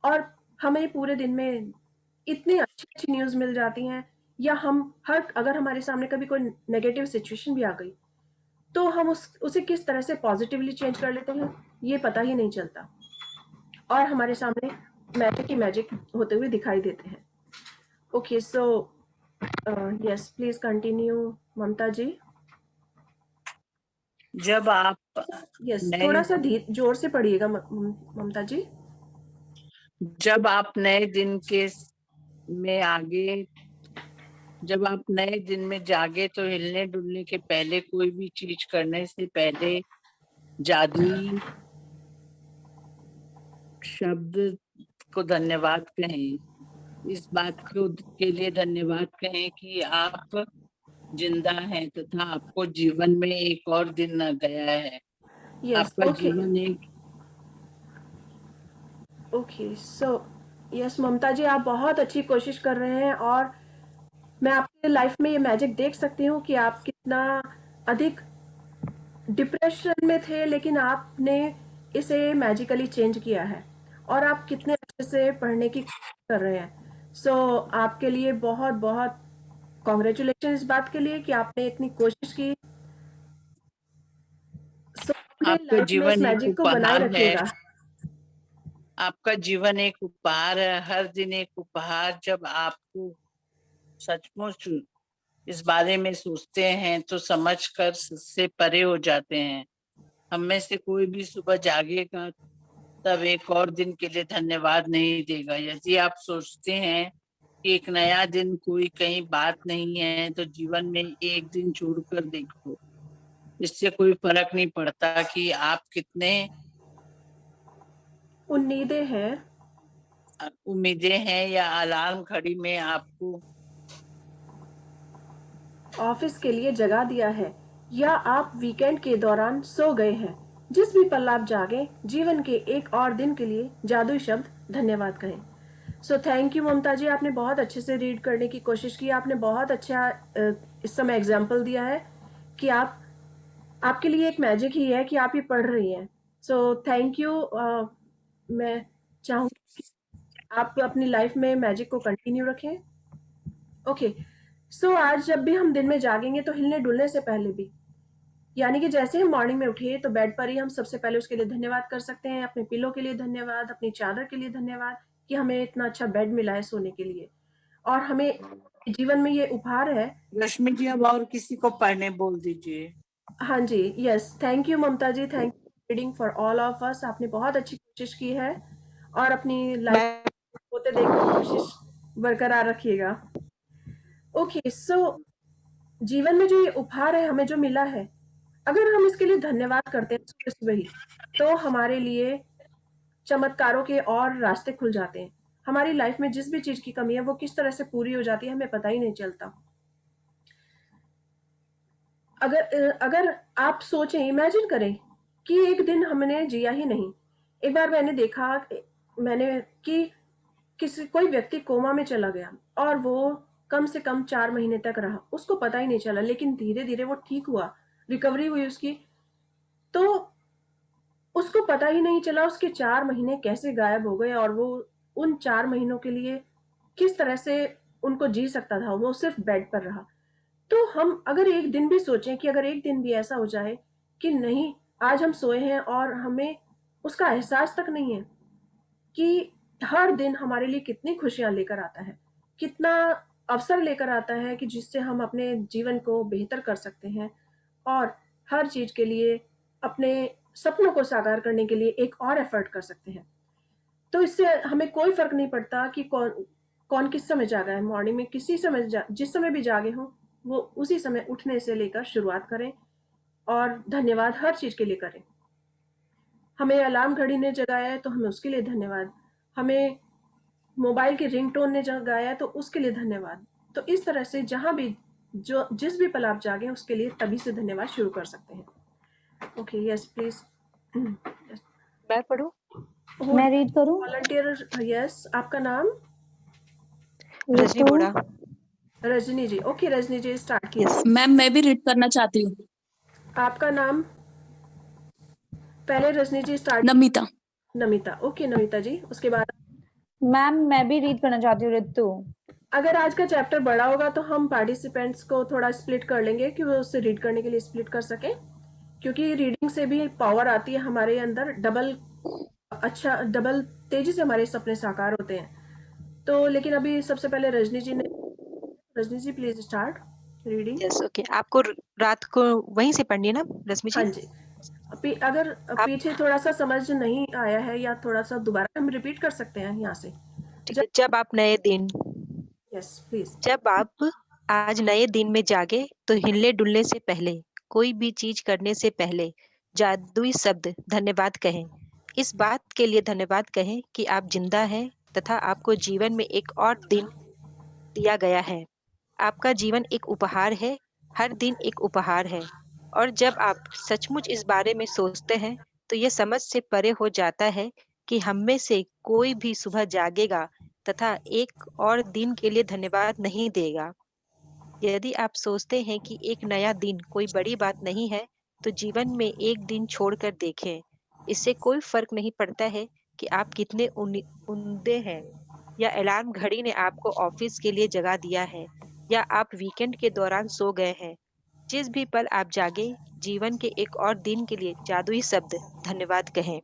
और हमें पूरे दिन में इतनी अच्छी न्यूज़ मिल जाती हैं, या हम अगर हमारे सामने कभी कोई नेगेटिव सिचुएशन भी आ गई, तो हम उसे किस तरह से पॉजिटिवली चेंज कर लेते हैं, ये पता ही नहीं चलता और हमारे सामने मैजिक ही मैजिक होते हुए दिखाई देते हैं। Okay, so yes, please continue Mamta ji. जब आप यस, नए थोड़ा सा जोर से पढ़िएगा ममता जी। जब आप नए दिन के में आगे जब आप नए दिन में जागे तो हिलने डुलने के पहले, कोई भी चीज करने से पहले जादुई शब्द को धन्यवाद कहें। इस बात के लिए धन्यवाद कहें कि आप जिंदा हैं तथा आपको जीवन में एक और दिन आ गया है। यस, आपका जीवन एक okay, so yes Mamta ji, आप बहुत अच्छी कोशिश कर रहे हैं और मैं आपके लाइफ में ये मैजिक देख सकती हूँ कि आप कितना अधिक डिप्रेशन में थे, लेकिन आपने इसे मैजिकली चेंज किया है और आप कितने अच्छे से पढ़ने की कोशिश कर रहे हैं। सो आपके लिए बहुत बहुत कॉन्ग्रेचुलेशन इस बात के लिए कि आपने इतनी कोशिश की। सो अपने आपका लाइफ में इस जीवन एक मैजिक को बनाए उपहार है। रखिएगा। आपका जीवन एक उपहार है, हर दिन एक उपहार। जब आपको सचमुच इस बारे में सोचते हैं तो समझकर से परे हो जाते हैं। हम में से कोई भी सुबह जागेगा तब एक और दिन के लिए धन्यवाद नहीं देगा। यदि आप सोचते हैं कि एक नया दिन कोई कहीं बात नहीं है, तो जीवन में एक दिन छोड़कर देखो। इससे कोई फर्क नहीं पड़ता कि आप कितने उम्मीदें हैं या अलार्म घड़ी में आपको ऑफिस के लिए जगा दिया है, या आप वीकेंड के दौरान सो गए हैं। जिस भी पल आप जागे, जीवन के एक और दिन के लिए जादुई शब्द धन्यवाद कहें। सो थैंक यू ममता जी, आपने बहुत अच्छे से रीड करने की कोशिश की। आपने बहुत अच्छा इस समय एग्जाम्पल दिया है कि आपके लिए एक मैजिक ही है कि आप ये पढ़ रही हैं। सो थैंक यू। मैं चाहूँगी कि आप अपनी लाइफ में मैजिक को कंटिन्यू रखें। ओके, सो आज जब भी हम दिन में जागेंगे तो हिलने डुलने से पहले भी, यानी कि जैसे हम मॉर्निंग में उठे तो बेड पर ही हम सबसे पहले उसके लिए धन्यवाद कर सकते हैं। अपने पिलो के लिए धन्यवाद, अपनी चादर के लिए धन्यवाद कि हमें इतना अच्छा बेड मिला है सोने के लिए, और हमें जीवन में ये उपहार है। रश्मि जी, अब और किसी को पढ़ने बोल दीजिए। हाँ जी, yes, thank you Mamta ji, thank you reading for all of us. आपने बहुत अच्छी कोशिश की है और अपनी लाइफ होते देखने की कोशिश बरकरार रखिएगा। ओके, सो जीवन में जो ये उपहार है हमें जो मिला है, अगर हम इसके लिए धन्यवाद करते हैं सुबह सुबह ही, तो हमारे लिए चमत्कारों के और रास्ते खुल जाते हैं। हमारी लाइफ में जिस भी चीज की कमी है वो किस तरह से पूरी हो जाती है हमें पता ही नहीं चलता। अगर आप सोचें, इमेजिन करें कि एक दिन हमने जिया ही नहीं। एक बार मैंने कि कोई व्यक्ति कोमा में चला गया और वो कम से कम 4 महीने तक रहा, उसको पता ही नहीं चला, लेकिन धीरे धीरे वो ठीक हुआ, रिकवरी हुई उसकी, तो उसको पता ही नहीं चला उसके 4 महीने कैसे गायब हो गए और वो उन 4 महीनों के लिए किस तरह से उनको जी सकता था, वो सिर्फ बेड पर रहा। तो हम अगर एक दिन भी सोचें कि अगर एक दिन भी ऐसा हो जाए कि नहीं, आज हम सोए हैं और हमें उसका एहसास तक नहीं है कि हर दिन हमारे लिए कितनी खुशियां लेकर आता है, कितना अवसर लेकर आता है कि जिससे हम अपने जीवन को बेहतर कर सकते हैं और हर चीज के लिए, अपने सपनों को साकार करने के लिए एक और एफर्ट कर सकते हैं। तो इससे हमें कोई फर्क नहीं पड़ता कि कौन कौन किस समय जागा है। मॉर्निंग में जिस समय भी जागे हों, वो उसी समय उठने से लेकर शुरुआत करें और धन्यवाद हर चीज के लिए करें। हमें अलार्म घड़ी ने जगाया है तो हमें उसके लिए धन्यवाद, हमें मोबाइल की रिंगटोन ने जगाया है तो उसके लिए धन्यवाद। तो इस तरह से जहां भी जिस भी पल आप जागे उसके लिए तभी से धन्यवाद शुरू कर सकते हैं। Okay, yes please. मैं पढ़ूं? मैं रीड करूं? वॉलंटियर, यस, आपका नाम? रजनी ऋतु, बोड़ा। रजनी जी, ओके रजनी जी स्टार्ट कीजिए। यस। मैम मैं भी रीड करना चाहती हूँ। आपका नाम पहले रजनी जी स्टार्ट। नमिता। नमिता, ओके नमिता जी, उसके बाद मैम मैं भी रीड करना चाहती हूँ ऋतु। अगर आज का चैप्टर बड़ा होगा तो हम पार्टिसिपेंट्स को थोड़ा स्प्लिट कर लेंगे कि वो उससे रीड करने के लिए स्प्लिट कर सकें, क्योंकि रीडिंग से भी पावर आती है हमारे अंदर, डबल तेजी से हमारे सपने साकार होते हैं। तो लेकिन अभी सबसे पहले Rajni ji please start reading. Yes, okay. आपको रात को वहीं से पढ़नी है ना रश्मि हाँ जी? जी, अगर पीछे थोड़ा सा समझ नहीं आया है या थोड़ा सा दोबारा हम रिपीट कर सकते हैं यहाँ से। ठीक है। जब आप नए दिन, यस प्लीज। जब आप आज नए दिन में जागे तो हिलने डुलने से पहले, कोई भी चीज करने से पहले जादुई शब्द धन्यवाद कहें। इस बात के लिए धन्यवाद कहें कि आप जिंदा हैं तथा आपको जीवन में एक और दिन दिया गया है। आपका जीवन एक उपहार है, हर दिन एक उपहार है। और जब आप सचमुच इस बारे में सोचते हैं तो यह समझ से परे हो जाता है कि हम में से कोई भी सुबह जागेगा तथा एक और दिन के लिए धन्यवाद नहीं देगा। यदि आप सोचते हैं कि एक नया दिन कोई बड़ी बात नहीं है, तो जीवन में एक दिन छोड़कर देखें। इससे कोई फर्क नहीं पड़ता है कि आप कितने उम्दे हैं, या अलार्म घड़ी ने आपको ऑफिस के लिए जगा दिया है, या आप वीकेंड के दौरान सो गए हैं। जिस भी पल आप जागे, जीवन के एक और दिन के लिए जादुई शब्द धन्यवाद कहें।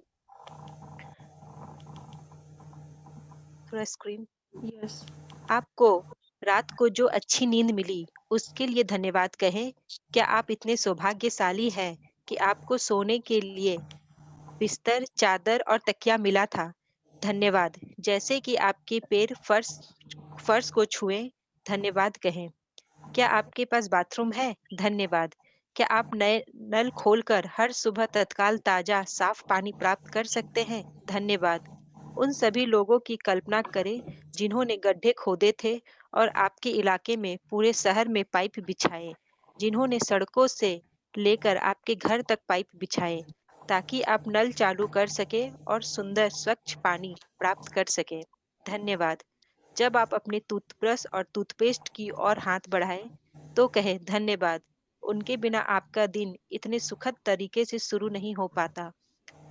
थोड़ा स्क्रीन। यस। आपको रात को जो अच्छी नींद मिली उसके लिए धन्यवाद कहें। क्या आप इतने सौभाग्यशाली हैं कि आपको सोने के लिए बिस्तर, चादर और तकिया मिला था? धन्यवाद। जैसे कि आपके पैर फर्श को छुएं, धन्यवाद कहें। क्या आपके पास बाथरूम है? धन्यवाद। क्या आप नए नल खोलकर हर सुबह तत्काल ताजा साफ पानी प्राप्त कर सकते हैं? धन्यवाद। उन सभी लोगों की कल्पना करें जिन्होंने गड्ढे खोदे थे और आपके इलाके में पूरे शहर में पाइप बिछाए, जिन्होंने सड़कों से लेकर आपके घर तक पाइप बिछाए ताकि आप नल चालू कर सके और सुंदर स्वच्छ पानी प्राप्त कर सके। धन्यवाद। जब आप अपने टूथब्रश और टूथपेस्ट की ओर हाथ बढ़ाएं, तो कहें धन्यवाद। उनके बिना आपका दिन इतने सुखद तरीके से शुरू नहीं हो पाता।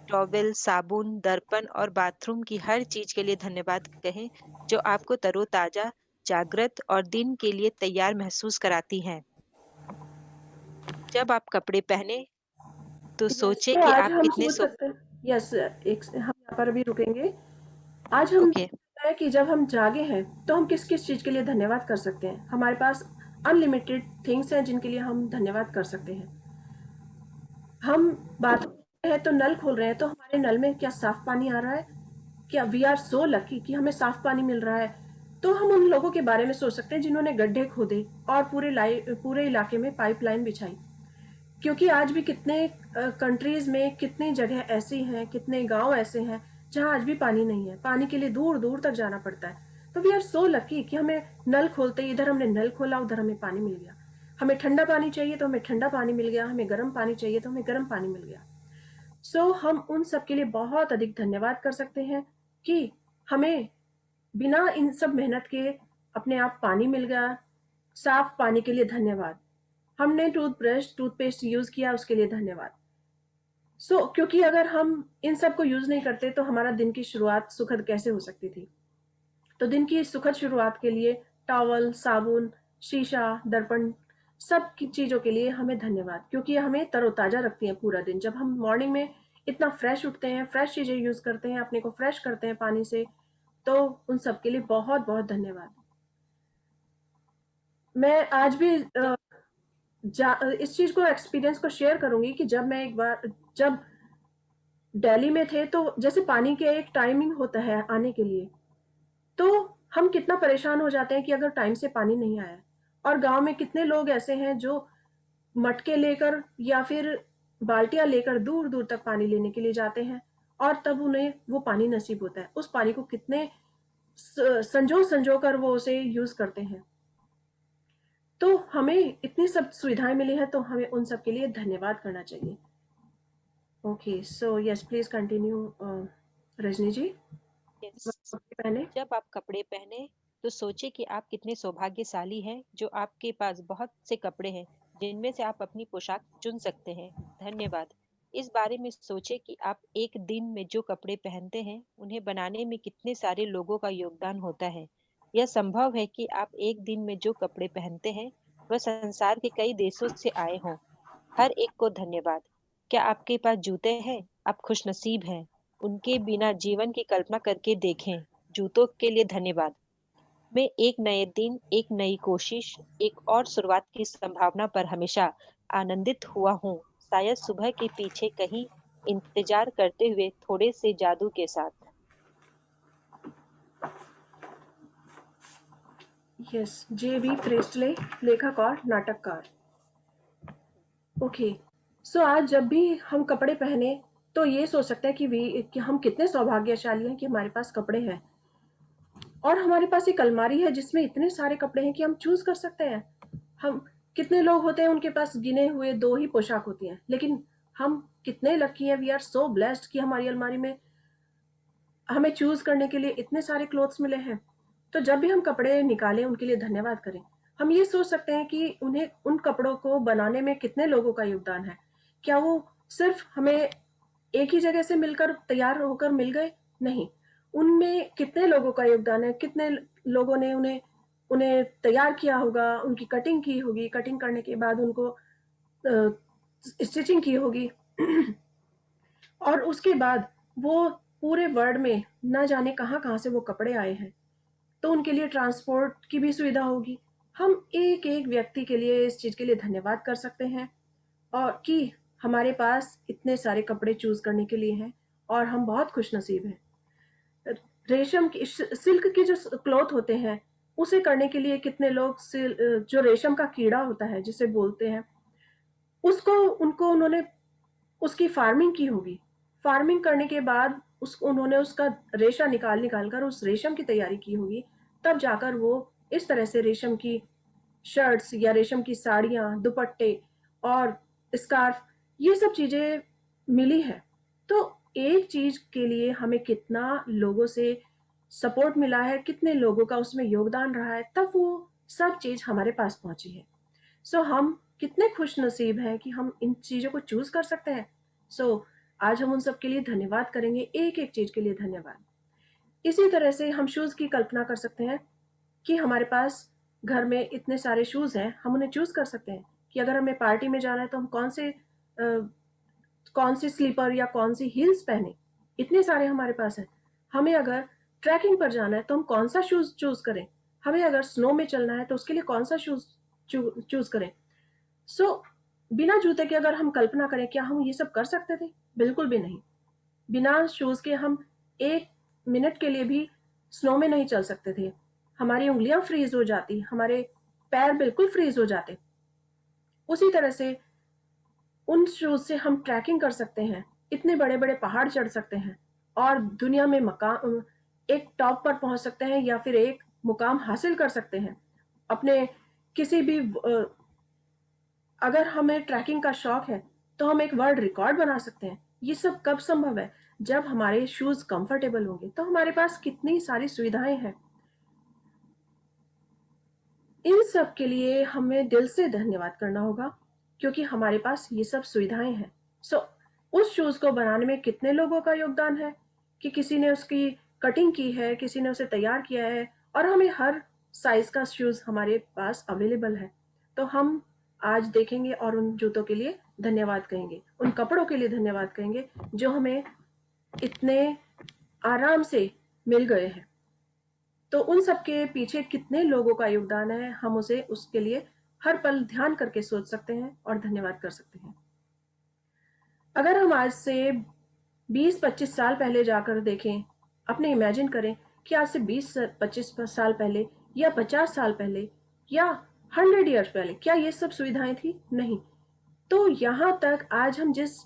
टॉवेल, साबुन, दर्पण और बाथरूम की हर चीज के लिए धन्यवाद कहें जो आपको तरोताजा, जागृत और दिन के लिए तैयार महसूस कराती हैं। जब आप कपड़े पहने तो सोचे तो कि आज आप हम कितने सोच सकते हैं, यस हम यहाँ पर अभी रुकेंगे। आज हम ओके। है कि जब हम जागे हैं तो हम किस किस चीज के लिए धन्यवाद कर सकते हैं। हमारे पास अनलिमिटेड थिंग्स हैं जिनके लिए हम धन्यवाद कर सकते हैं। हम बाथरूम में हैं तो नल खोल रहे हैं, तो हमारे नल में क्या साफ पानी आ रहा है? क्या वी आर सो लकी कि हमें साफ पानी मिल रहा है। तो हम उन लोगों के बारे में सोच सकते हैं जिन्होंने गड्ढे खोदे और पूरे इलाके में पाइपलाइन बिछाई, क्योंकि आज भी कितने कंट्रीज में कितनी जगह ऐसी हैं, कितने गांव ऐसे हैं जहां आज भी पानी नहीं है, पानी के लिए दूर दूर तक जाना पड़ता है। तो वी आर सो लकी कि हमें नल खोलते ही इधर हमने नल खोला, उधर हमें पानी मिल गया। हमें ठंडा पानी चाहिए तो हमें ठंडा पानी मिल गया, हमें गर्म पानी चाहिए तो हमें गर्म पानी मिल गया। सो हम उन सब के लिए बहुत अधिक धन्यवाद कर सकते हैं कि हमें बिना इन सब मेहनत के अपने आप पानी मिल गया। साफ पानी के लिए धन्यवाद। हमने टूथब्रश, टूथपेस्ट यूज किया, उसके लिए धन्यवाद। क्योंकि अगर हम इन सब को यूज नहीं करते तो हमारा दिन की शुरुआत सुखद कैसे हो सकती थी। तो दिन की सुखद शुरुआत के लिए टॉवल, साबुन, शीशा, दर्पण, सब की चीजों के लिए हमें धन्यवाद, क्योंकि ये हमें तरोताजा रखती हैं पूरा दिन। जब हम मॉर्निंग में इतना फ्रेश उठते हैं, फ्रेश चीजें यूज करते हैं, अपने को फ्रेश करते हैं पानी से, तो उन सब के लिए बहुत बहुत धन्यवाद। मैं आज भी इस चीज को, एक्सपीरियंस को शेयर करूंगी कि जब दिल्ली में थे तो जैसे पानी के एक टाइमिंग होता है आने के लिए, तो हम कितना परेशान हो जाते हैं कि अगर टाइम से पानी नहीं आया। और गांव में कितने लोग ऐसे हैं जो मटके लेकर या फिर बाल्टियां लेकर दूर दूर तक पानी लेने के लिए जाते हैं, और तब उन्हें वो पानी नसीब होता है। उस पानी को कितने संजो कर वो उसे यूज करते हैं। तो हमें इतनी सब सुविधाएं मिली हैं तो हमें उन सब के लिए धन्यवाद करना चाहिए। Okay, so yes please continue Rajni ji. Yes. पहले जब आप कपड़े पहने तो सोचे कि आप कितने सौभाग्यशाली हैं जो आपके पास बहुत से कपड़े हैं जिनमें से आप अपनी पोशाक चुन सकते हैं। धन्यवाद। इस बारे में सोचे कि आप एक दिन में जो कपड़े पहनते हैं उन्हें बनाने में कितने सारे लोगों का योगदान होता है। यह संभव है कि आप एक दिन में जो कपड़े पहनते हैं वह संसार के कई देशों से आए हों। हर एक को धन्यवाद। क्या आपके पास जूते हैं? आप खुशनसीब हैं। उनके बिना जीवन की कल्पना करके देखें। जूतों के लिए धन्यवाद। मैं एक नए दिन, एक नई कोशिश, एक और शुरुआत की संभावना पर हमेशा आनंदित हुआ हूँ। शायद सुबह के पीछे कहीं इंतजार करते हुए थोड़े से जादू के साथ। Yes, JB. प्रेस्ले, लेखक और नाटककार। ओके, सो आज जब भी हम कपड़े पहने तो ये सोच सकते हैं कि हम कितने सौभाग्यशाली हैं कि हमारे पास कपड़े हैं और हमारे पास एक अलमारी है जिसमें इतने सारे कपड़े हैं कि हम चूज कर सकते हैं। हम कितने लोग होते हैं उनके पास गिने हुए 2 ही पोशाक होती हैं, लेकिन हम कितने लकी हैं, वी आर सो ब्लेस्ड कि हमारी अलमारी में हमें चूज करने के लिए इतने सारे क्लोथ्स मिले हैं। तो जब भी हम कपड़े निकालें उनके लिए धन्यवाद करें। हम ये सोच सकते हैं कि उन्हें उन कपड़ों को बनाने में कितने लोगों का योगदान है। क्या वो सिर्फ हमें एक ही जगह से मिलकर तैयार होकर मिल गए? नहीं, उनमें कितने लोगों का योगदान है, कितने लोगों ने उन्हें उन्हें तैयार किया होगा, उनकी कटिंग की होगी, कटिंग करने के बाद उनको स्टिचिंग की होगी और उसके बाद वो पूरे वर्ल्ड में न जाने कहाँ कहाँ से वो कपड़े आए हैं, तो उनके लिए ट्रांसपोर्ट की भी सुविधा होगी। हम एक एक व्यक्ति के लिए इस चीज़ के लिए धन्यवाद कर सकते हैं और कि हमारे पास इतने सारे कपड़े चूज करने के लिए हैं और हम बहुत खुशनसीब हैं। रेशम की सिल्क के जो क्लॉथ होते हैं उसे करने के लिए कितने लोग जो रेशम का कीड़ा होता है जिसे बोलते हैं उन्होंने उसकी फार्मिंग की होगी। फार्मिंग करने के बाद उन्होंने उसका रेशा निकाल कर उस रेशम की तैयारी की होगी, तब जाकर वो इस तरह से रेशम की शर्ट्स या रेशम की साड़ियाँ, दुपट्टे और स्कार्फ ये सब चीज़ें मिली है। तो एक चीज़ के लिए हमें कितना लोगों से सपोर्ट मिला है, कितने लोगों का उसमें योगदान रहा है, तब वो सब चीज़ हमारे पास पहुंची है। सो हम कितने खुश नसीब हैं कि हम इन चीज़ों को चूज कर सकते हैं। सो आज हम उन सब के लिए धन्यवाद करेंगे, एक एक चीज़ के लिए धन्यवाद। इसी तरह से हम शूज़ की कल्पना कर सकते हैं कि हमारे पास घर में इतने सारे शूज़ हैं, हम उन्हें चूज कर सकते हैं कि अगर हमें पार्टी में जाना है तो हम कौन सी स्लीपर या कौन सी हील्स पहने। इतने सारे हमारे पास हैं। हमें अगर ट्रैकिंग पर जाना है तो हम कौन सा शूज चूज करें। हमें अगर स्नो में चलना है तो उसके लिए कौन सा शूज चूज करें। सो बिना जूते के अगर हम कल्पना करें, क्या हम ये सब कर सकते थे? बिल्कुल भी नहीं। बिना शूज के हम 1 मिनट के लिए भी स्नो में नहीं चल सकते थे। हमारी उंगलियां फ्रीज हो जाती, हमारे पैर बिल्कुल फ्रीज हो जाते। उसी तरह से उन शूज से हम ट्रैकिंग कर सकते हैं, इतने बड़े बड़े पहाड़ चढ़ सकते हैं और दुनिया में मकाम एक टॉप पर पहुंच सकते हैं या फिर एक मुकाम हासिल कर सकते हैं। अपने किसी भी अगर हमें ट्रैकिंग का शौक है तो हम एक वर्ल्ड रिकॉर्ड बना सकते हैं। ये सब कब संभव है? जब हमारे शूज कंफर्टेबल होंगे। तो हमारे पास कितनी सारी सुविधाएं हैं। इन सब के लिए हमें दिल से धन्यवाद करना होगा क्योंकि हमारे पास ये सब सुविधाएं हैं। सो उस शूज को बनाने में कितने लोगों का योगदान है कि किसी ने उसकी कटिंग की है, किसी ने उसे तैयार किया है और हमें हर साइज का शूज हमारे पास अवेलेबल है। तो हम आज देखेंगे और उन जूतों के लिए धन्यवाद कहेंगे, उन कपड़ों के लिए धन्यवाद कहेंगे जो हमें इतने आराम से मिल गए हैं। तो उन सब के पीछे कितने लोगों का योगदान है, हम उसे उसके लिए हर पल ध्यान करके सोच सकते हैं और धन्यवाद कर सकते हैं। अगर हम आज से 20-25 साल पहले जाकर देखें, अपने इमेजिन करें कि आज से 20-25 साल पहले या 50 साल पहले या 100 ईयर्स पहले क्या ये सब सुविधाएं थी? नहीं। तो यहाँ तक आज हम जिस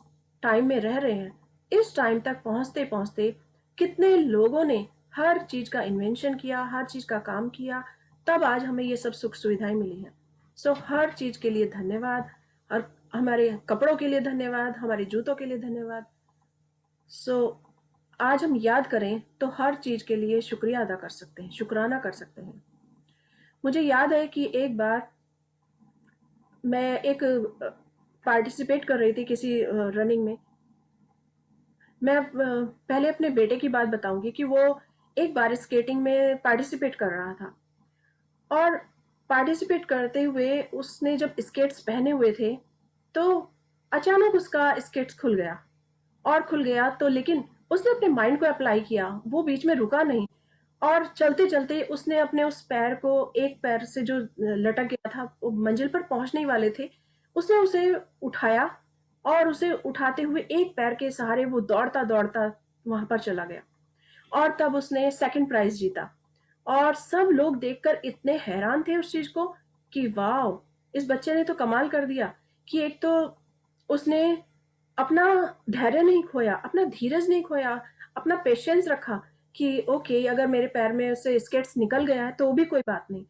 टाइम में रह रहे हैं, इस टाइम तक पहुंचते पहुंचते कितने लोगों ने हर चीज का इन्वेंशन किया, हर चीज का काम किया, तब आज हमें ये सब सुख सुविधाएं मिली हैं। सो हर चीज के लिए धन्यवाद और हमारे कपड़ों के लिए धन्यवाद, हमारे जूतों के लिए धन्यवाद। सो आज हम याद करें तो हर चीज के लिए शुक्रिया अदा कर सकते हैं, शुक्राना कर सकते हैं। मुझे याद है कि एक बार मैं एक पार्टिसिपेट कर रही थी किसी रनिंग में। मैं पहले अपने बेटे की बात बताऊंगी कि वो एक बार स्केटिंग में पार्टिसिपेट कर रहा था, और पार्टिसिपेट करते हुए उसने जब स्केट्स पहने हुए थे तो अचानक उसका स्केट्स खुल गया, और खुल गया तो लेकिन उसने अपने माइंड को अप्लाई किया, वो बीच में रुका नहीं, और चलते चलते उसने अपने उस पैर को, एक पैर से जो लटक गया था, वो मंजिल पर पहुंचने ही वाले थे, उसने उसे उठाया, और उसे उठाते हुए एक पैर के सहारे वो दौड़ता दौड़ता वहां पर चला गया, और तब उसने सेकंड प्राइज जीता। और सब लोग देखकर इतने हैरान थे उस चीज को कि वाह, इस बच्चे ने तो कमाल कर दिया, कि एक तो उसने अपना धैर्य नहीं खोया, अपना धीरज नहीं खोया, अपना पेशेंस रखा कि ओके, अगर मेरे पैर में से स्केट्स निकल गया है तो भी कोई बात नहीं।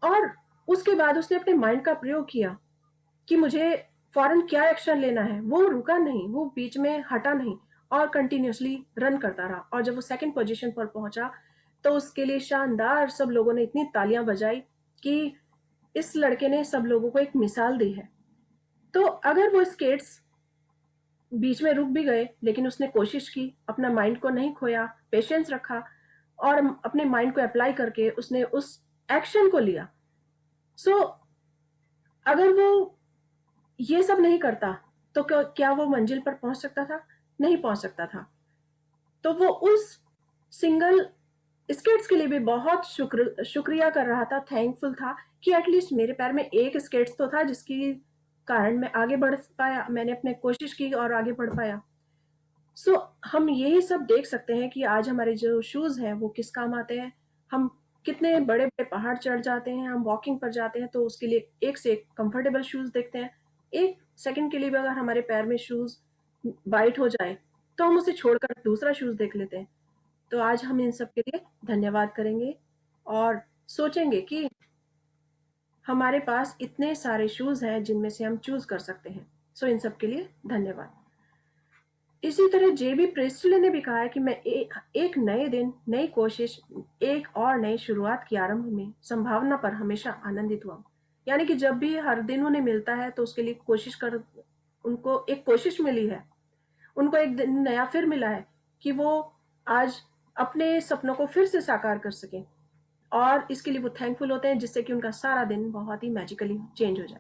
और उसके बाद उसने अपने माइंड का प्रयोग किया कि मुझे फौरन क्या एक्शन लेना है। वो रुका नहीं, वो बीच में हटा नहीं, और कंटिन्यूअसली रन करता रहा। और जब वो सेकंड पोजीशन पर पहुंचा तो उसके लिए शानदार सब लोगों ने इतनी तालियां बजाई कि इस लड़के ने सब लोगों को एक मिसाल दी है। तो अगर वो स्केट्स बीच में रुक भी गए, लेकिन उसने कोशिश की, अपना माइंड को नहीं खोया, पेशेंस रखा, और अपने माइंड को अप्लाई करके उसने उस एक्शन को लिया। सो अगर वो ये सब नहीं करता तो क्या वो मंजिल पर पहुंच सकता था? नहीं पहुंच सकता था। तो वो उस सिंगल स्केट्स के लिए भी बहुत शुक्रिया कर रहा था, थैंकफुल था कि एटलीस्ट मेरे पैर में एक स्केट्स तो था जिसकी कारण मैं आगे बढ़ पाया, मैंने अपने कोशिश की और आगे बढ़ पाया। सो हम यही सब देख सकते हैं कि आज हमारे जो शूज हैं वो किस काम आते हैं। हम कितने बड़े बड़े पहाड़ चढ़ जाते हैं, हम वॉकिंग पर जाते हैं तो उसके लिए एक से एक कंफर्टेबल शूज देखते हैं। एक सेकंड के लिए भी अगर हमारे पैर में शूज बाइट हो जाए तो हम उसे छोड़कर दूसरा शूज देख लेते हैं। तो आज हम इन सब के लिए धन्यवाद करेंगे और सोचेंगे कि हमारे पास इतने सारे शूज हैं जिनमें से हम चूज कर सकते हैं। सो इन सब के लिए धन्यवाद। इसी तरह जेबी प्रेस्टले ने भी कहा है कि मैं एक नए दिन, नई कोशिश, एक और नई शुरुआत के आरंभ में संभावना पर हमेशा आनंदित हुआ। यानी कि जब भी हर दिन उन्हें मिलता है तो उसके लिए कोशिश कर, उनको एक कोशिश मिली है, उनको एक दिन नया फिर मिला है कि वो आज अपने सपनों को फिर से साकार कर सकें, और इसके लिए वो थैंकफुल होते हैं, जिससे कि उनका सारा दिन बहुत ही मैजिकली चेंज हो जाए।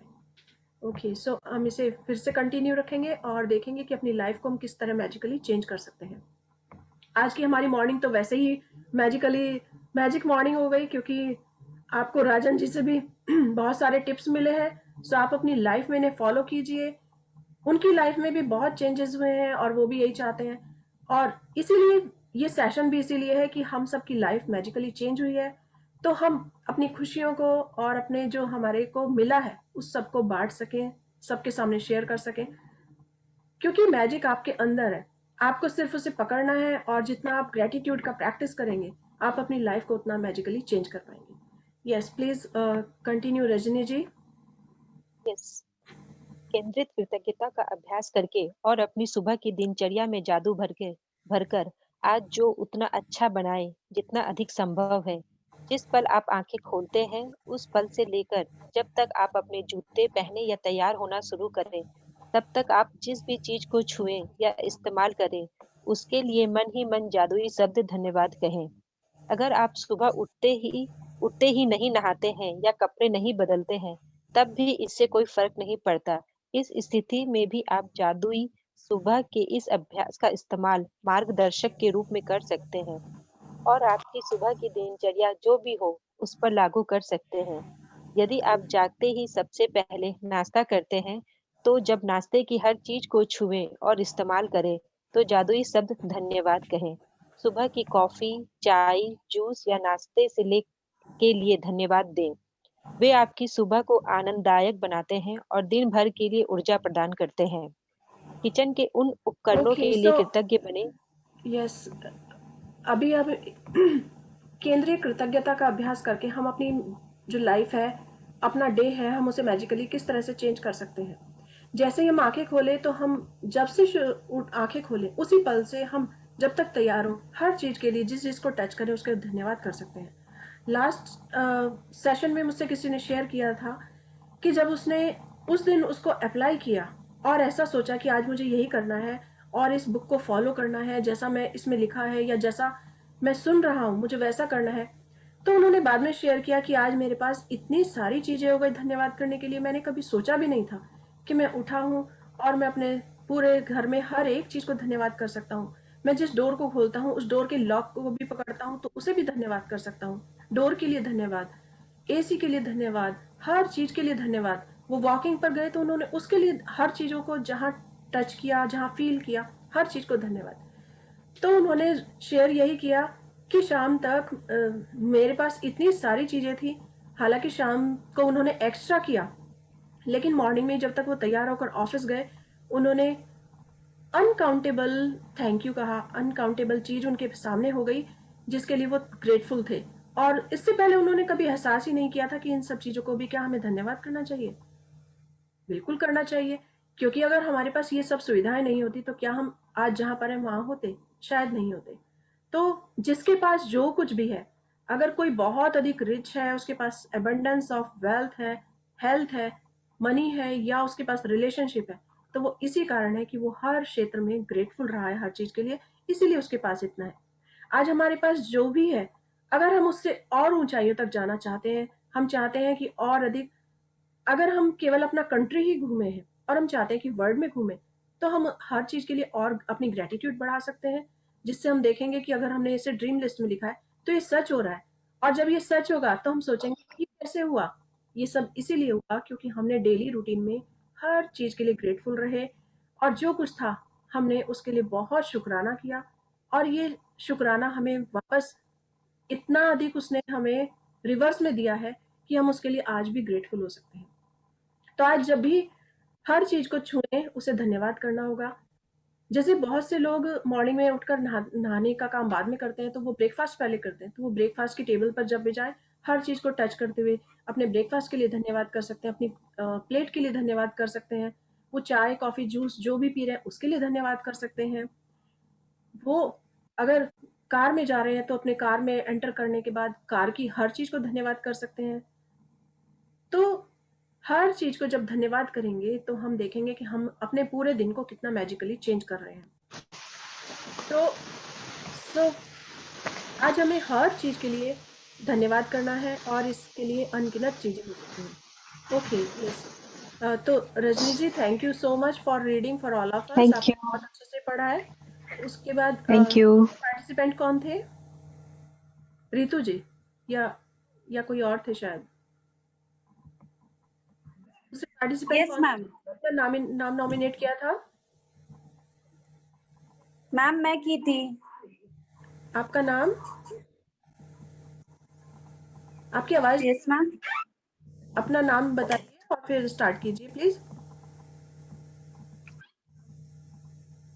ओके, सो हम इसे फिर से कंटिन्यू रखेंगे और देखेंगे कि अपनी लाइफ को हम किस तरह मैजिकली चेंज कर सकते हैं। आज की हमारी मॉर्निंग तो वैसे ही मैजिक मॉर्निंग हो गई, क्योंकि आपको राजन जी से भी बहुत सारे टिप्स मिले हैं। सो आप अपनी लाइफ में इन्हें फॉलो कीजिए। उनकी लाइफ में भी बहुत चेंजेस हुए हैं और वो भी यही चाहते हैं, और इसीलिए ये सेशन भी इसीलिए है कि हम सबकी लाइफ मैजिकली चेंज हुई है, तो हम अपनी खुशियों को और अपने जो हमारे को मिला है उस सबको बांट सकें, सबके सामने शेयर कर सकें, क्योंकि मैजिक आपके अंदर है। आपको सिर्फ उसे पकड़ना है, और जितना आप ग्रेटिट्यूड का प्रैक्टिस करेंगे आप अपनी लाइफ को उतना मैजिकली चेंज कर पाएंगे। Yes, please continue Rajni ji. Yes, केंद्रित कृतज्ञता का अभ्यास करके और अपनी सुबह की दिनचर्या में जादू भरकर आज जो उतना अच्छा बनाए जितना अधिक संभव है। जिस पल आप आंखें खोलते हैं उस पल से लेकर जब तक आप अपने जूते पहने या तैयार होना शुरू करें, तब तक आप जिस भी चीज को छुएं या इस्तेमाल करें उसके लिए मन ही मन जादुई शब्द धन्यवाद कहें। अगर आप सुबह उठते ही नहीं नहाते हैं या कपड़े नहीं बदलते हैं, तब भी इससे कोई फर्क नहीं पड़ता। इस स्थिति में भी आप जादुई सुबह के इस अभ्यास का इस्तेमाल मार्गदर्शक के रूप में कर सकते हैं और आपकी सुबह की दिनचर्या जो भी हो उस पर लागू कर सकते हैं। यदि आप जागते ही सबसे पहले नाश्ता करते हैं, तो जब नाश्ते की हर चीज को छुएं और इस्तेमाल करें, तो जादुई शब्द धन्यवाद कहें। सुबह की कॉफी, चाय, जूस या नाश्ते से ले के लिए धन्यवाद दें। वे आपकी सुबह को आनंददायक बनाते हैं और दिन भर के लिए ऊर्जा प्रदान करते हैं। किचन के उन उपकरणों Okay, के लिए so- कृतज्ञ बने। यस, अभी अब केंद्रीय कृतज्ञता का अभ्यास करके हम अपनी जो लाइफ है, अपना डे है, हम उसे मैजिकली किस तरह से चेंज कर सकते हैं। जैसे ही हम आंखें खोले तो हम जब से आंखें खोले उसी पल से हम जब तक तैयार हो हर चीज के लिए, जिस चीज को टच करें उसके धन्यवाद कर सकते हैं। लास्ट सेशन में मुझसे किसी ने शेयर किया था कि जब उसने उस दिन उसको अप्लाई किया और ऐसा सोचा कि आज मुझे यही करना है और इस बुक को फॉलो करना है, जैसा मैं इसमें लिखा है या जैसा मैं सुन रहा हूँ मुझे वैसा करना है, तो उन्होंने बाद में शेयर किया कि आज मेरे पास इतनी सारी चीज़ें हो गई धन्यवाद करने के लिए, मैंने कभी सोचा भी नहीं था कि मैं उठा हूँ और मैं अपने पूरे घर में हर एक चीज़ को धन्यवाद कर सकता हूँ। मैं जिस डोर को खोलता हूँ उस डोर के लॉक को भी पकड़ता हूँ तो उसे भी धन्यवाद कर सकता हूँ। डोर के लिए धन्यवाद, एसी के लिए धन्यवाद, हर चीज़ के लिए धन्यवाद। वो वॉकिंग पर गए तो उन्होंने उसके लिए हर चीज़ों को जहाँ टच किया, जहाँ फील किया, हर चीज़ को धन्यवाद। तो उन्होंने शेयर यही किया कि शाम तक मेरे पास इतनी सारी चीज़ें थी, हालांकि शाम को उन्होंने एक्स्ट्रा किया, लेकिन मॉर्निंग में जब तक वो तैयार होकर ऑफिस गए उन्होंने अनकाउंटेबल थैंक यू कहा, अनकाउंटेबल चीज़ उनके सामने हो गई जिसके लिए वो ग्रेटफुल थे। और इससे पहले उन्होंने कभी एहसास ही नहीं किया था कि इन सब चीज़ों को भी क्या हमें धन्यवाद करना चाहिए। बिल्कुल करना चाहिए, क्योंकि अगर हमारे पास ये सब सुविधाएं नहीं होती तो क्या हम आज जहाँ पर हैं वहाँ होते? शायद नहीं होते। तो जिसके पास जो कुछ भी है, अगर कोई बहुत अधिक रिच है, उसके पास एबंडेंस ऑफ वेल्थ है, हेल्थ है, मनी है या उसके पास रिलेशनशिप है, तो वो इसी कारण है कि वो हर क्षेत्र में ग्रेटफुल रहा है हर चीज़ के लिए, इसीलिए उसके पास इतना है। आज हमारे पास जो भी है, अगर हम उससे और ऊंचाइयों तक जाना चाहते हैं, हम चाहते हैं कि और अधिक, अगर हम केवल अपना कंट्री ही घूमे हैं और हम चाहते हैं कि वर्ल्ड में घूमें, तो हम हर चीज़ के लिए और अपनी ग्रेटिट्यूड बढ़ा सकते हैं, जिससे हम देखेंगे कि अगर हमने इसे ड्रीम लिस्ट में लिखा है तो ये सच हो रहा है। और जब ये सच होगा तो हम सोचेंगे कि ये कैसे हुआ, ये सब इसीलिए हुआ क्योंकि हमने डेली रूटीन में हर चीज़ के लिए ग्रेटफुल रहे और जो कुछ था हमने उसके लिए बहुत शुक्राना किया, और ये शुक्राना हमें वापस इतना अधिक उसने हमें रिवर्स में दिया है कि हम उसके लिए आज भी ग्रेटफुल हो सकते हैं। तो आज जब भी हर चीज़ को छूएं उसे धन्यवाद करना होगा। जैसे बहुत से लोग मॉर्निंग में उठकर नहाने का काम बाद में करते हैं, तो वो ब्रेकफास्ट पहले करते हैं, तो वो ब्रेकफास्ट की टेबल पर जब भी जाए हर चीज़ को टच करते हुए अपने ब्रेकफास्ट के लिए धन्यवाद कर सकते हैं, अपनी प्लेट के लिए धन्यवाद कर सकते हैं, वो चाय कॉफ़ी जूस जो भी पी रहे हैं उसके लिए धन्यवाद कर सकते हैं। वो अगर कार में जा रहे हैं तो अपने कार में एंटर करने के बाद कार की हर चीज़ को धन्यवाद कर सकते हैं। तो हर चीज़ को जब धन्यवाद करेंगे तो हम देखेंगे कि हम अपने पूरे दिन को कितना मैजिकली चेंज कर रहे हैं। तो आज हमें हर चीज़ के लिए धन्यवाद करना है और इसके लिए अनगिनत चीज़ें हो सकती हैं। Okay, yes. तो Rajni ji, thank you so much for reading for all of us. आपने बहुत अच्छे से पढ़ा है। उसके बाद पार्टिसिपेंट कौन थे? रितु जी या कोई और थे शायद? दूसरे पार्टिसिपेंट Yes, कौन ma'am. थे? नाम नॉमिनेट किया था? मैम मैं की थी। आपका नाम? आपकी आवाज? Yes ma'am. अपना नाम बताइए और फिर स्टार्ट कीजिए प्लीज।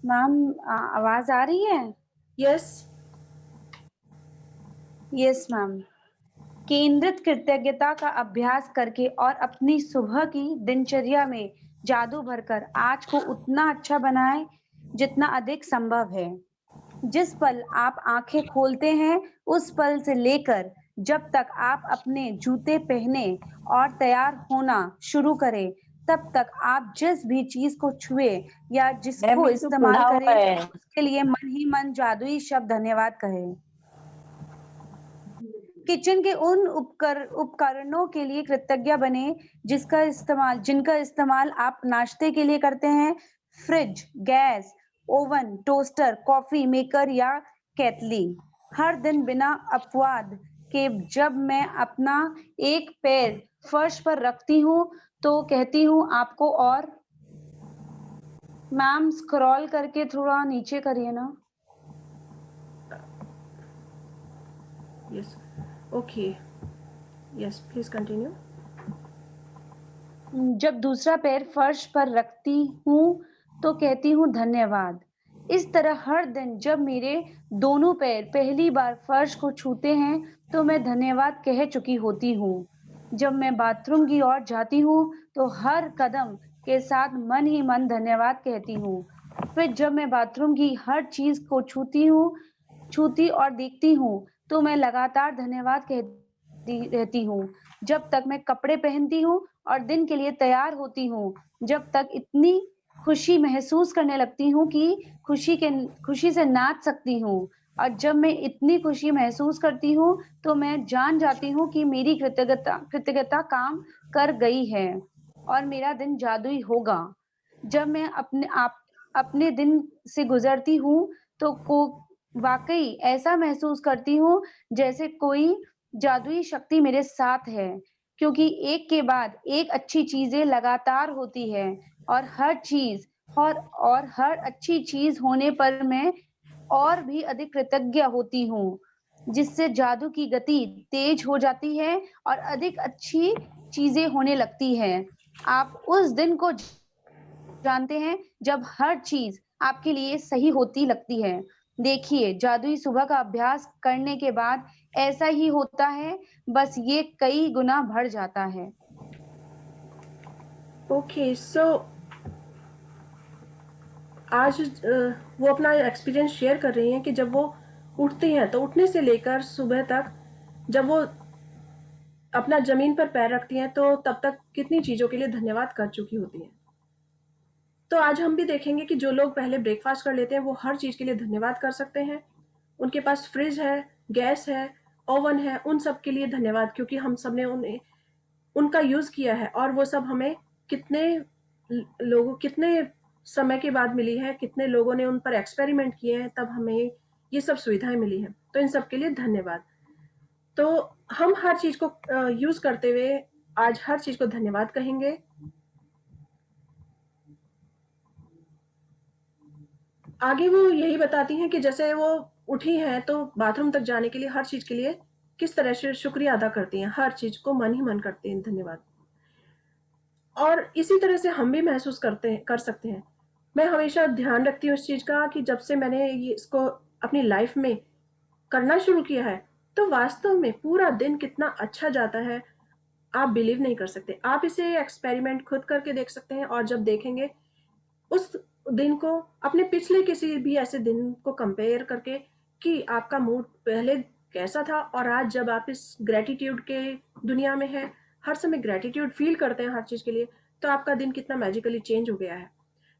मैम आवाज आ रही है? यस। Yes ma'am. केंद्रित कृतज्ञता का अभ्यास करके और अपनी सुबह की दिनचर्या में जादू भरकर आज को उतना अच्छा बनाएं जितना अधिक संभव है। जिस पल आप आंखें खोलते हैं उस पल से लेकर जब तक आप अपने जूते पहने और तैयार होना शुरू करें, तब तक आप जिस भी चीज को छुए या जिसको इस्तेमाल करें उसके लिए मन ही मन जादुई शब्द धन्यवाद कहें। किचन के उन उपकरणों के लिए कृतज्ञ बने जिनका इस्तेमाल आप नाश्ते के लिए करते हैं। Fridge, gas, oven, toaster, coffee maker या केतली। हर दिन बिना अपवाद के जब मैं अपना एक पैर फर्श पर रखती हूँ तो कहती हूँ आपको। और मैम स्क्रॉल करके थोड़ा नीचे करिए ना। Yes, okay, yes please continue. जब दूसरा पैर फर्श पर रखती हूँ तो कहती हूँ धन्यवाद। इस तरह हर दिन जब मेरे दोनों पैर पहली बार फर्श को छूते हैं तो मैं धन्यवाद कह चुकी होती हूँ। जब मैं बाथरूम की ओर जाती हूँ तो हर कदम के साथ मन ही मन धन्यवाद कहती हूँ। फिर जब मैं बाथरूम की हर चीज को छूती और देखती हूँ तो मैं लगातार धन्यवाद कहती रहती हूँ, जब तक मैं कपड़े पहनती हूँ और दिन के लिए तैयार होती हूँ, जब तक इतनी खुशी महसूस करने लगती हूँ कि खुशी से नाच सकती हूँ। और जब मैं इतनी खुशी महसूस करती हूँ, तो मैं जान जाती हूँ कि मेरी कृतज्ञता काम कर गई है और मेरा दिन जादुई होगा। जब मैं अपने दिन से गुजरती हूँ, तो वाकई ऐसा महसूस करती हूँ जैसे कोई जादुई शक्ति मेरे साथ है, क्योंकि एक के बाद एक अच्छी चीजें लगातार होती है और हर अच्छी चीज होने पर मैं और भी अधिक कृतज्ञ होती हूँ, जिससे जादू की गति तेज हो जाती है और अधिक अच्छी चीजें होने लगती है। आप उस दिन को जानते हैं जब हर चीज आपके लिए सही होती लगती है। देखिए, जादुई सुबह का अभ्यास करने के बाद ऐसा ही होता है, बस ये कई गुना बढ़ जाता है। ओके, सो आज वो अपना एक्सपीरियंस शेयर कर रही हैं कि जब वो उठती हैं तो उठने से लेकर सुबह तक, जब वो अपना जमीन पर पैर रखती हैं तो तब तक कितनी चीजों के लिए धन्यवाद कर चुकी होती हैं। तो आज हम भी देखेंगे कि जो लोग पहले ब्रेकफास्ट कर लेते हैं वो हर चीज के लिए धन्यवाद कर सकते हैं। उनके पास फ्रिज है, गैस है, ओवन है, उन सब के लिए धन्यवाद, क्योंकि हम सब ने उनका यूज किया है और वो सब हमें कितने समय के बाद मिली है, कितने लोगों ने उन पर एक्सपेरिमेंट किए हैं, तब हमें ये सब सुविधाएं मिली हैं। तो इन सब के लिए धन्यवाद। तो हम हर चीज को यूज करते हुए आज हर चीज को धन्यवाद कहेंगे। आगे वो यही बताती हैं कि जैसे वो उठी हैं तो बाथरूम तक जाने के लिए हर चीज के लिए किस तरह से शुक्रिया अदा करती हैं, हर चीज को मन ही मन करती हैं धन्यवाद। और इसी तरह से हम भी महसूस कर सकते हैं। मैं हमेशा ध्यान रखती हूँ इस चीज का कि जब से मैंने इसको अपनी लाइफ में करना शुरू किया है, तो वास्तव में पूरा दिन कितना अच्छा जाता है, आप बिलीव नहीं कर सकते। आप इसे एक्सपेरिमेंट खुद करके देख सकते हैं और जब देखेंगे उस दिन को अपने पिछले किसी भी ऐसे दिन को कंपेयर करके कि आपका मूड पहले कैसा था और आज जब आप इस ग्रेटिट्यूड के दुनिया में हैं, हर समय ग्रेटिट्यूड फील करते हैं हर चीज के लिए, तो आपका दिन कितना मैजिकली चेंज हो गया है।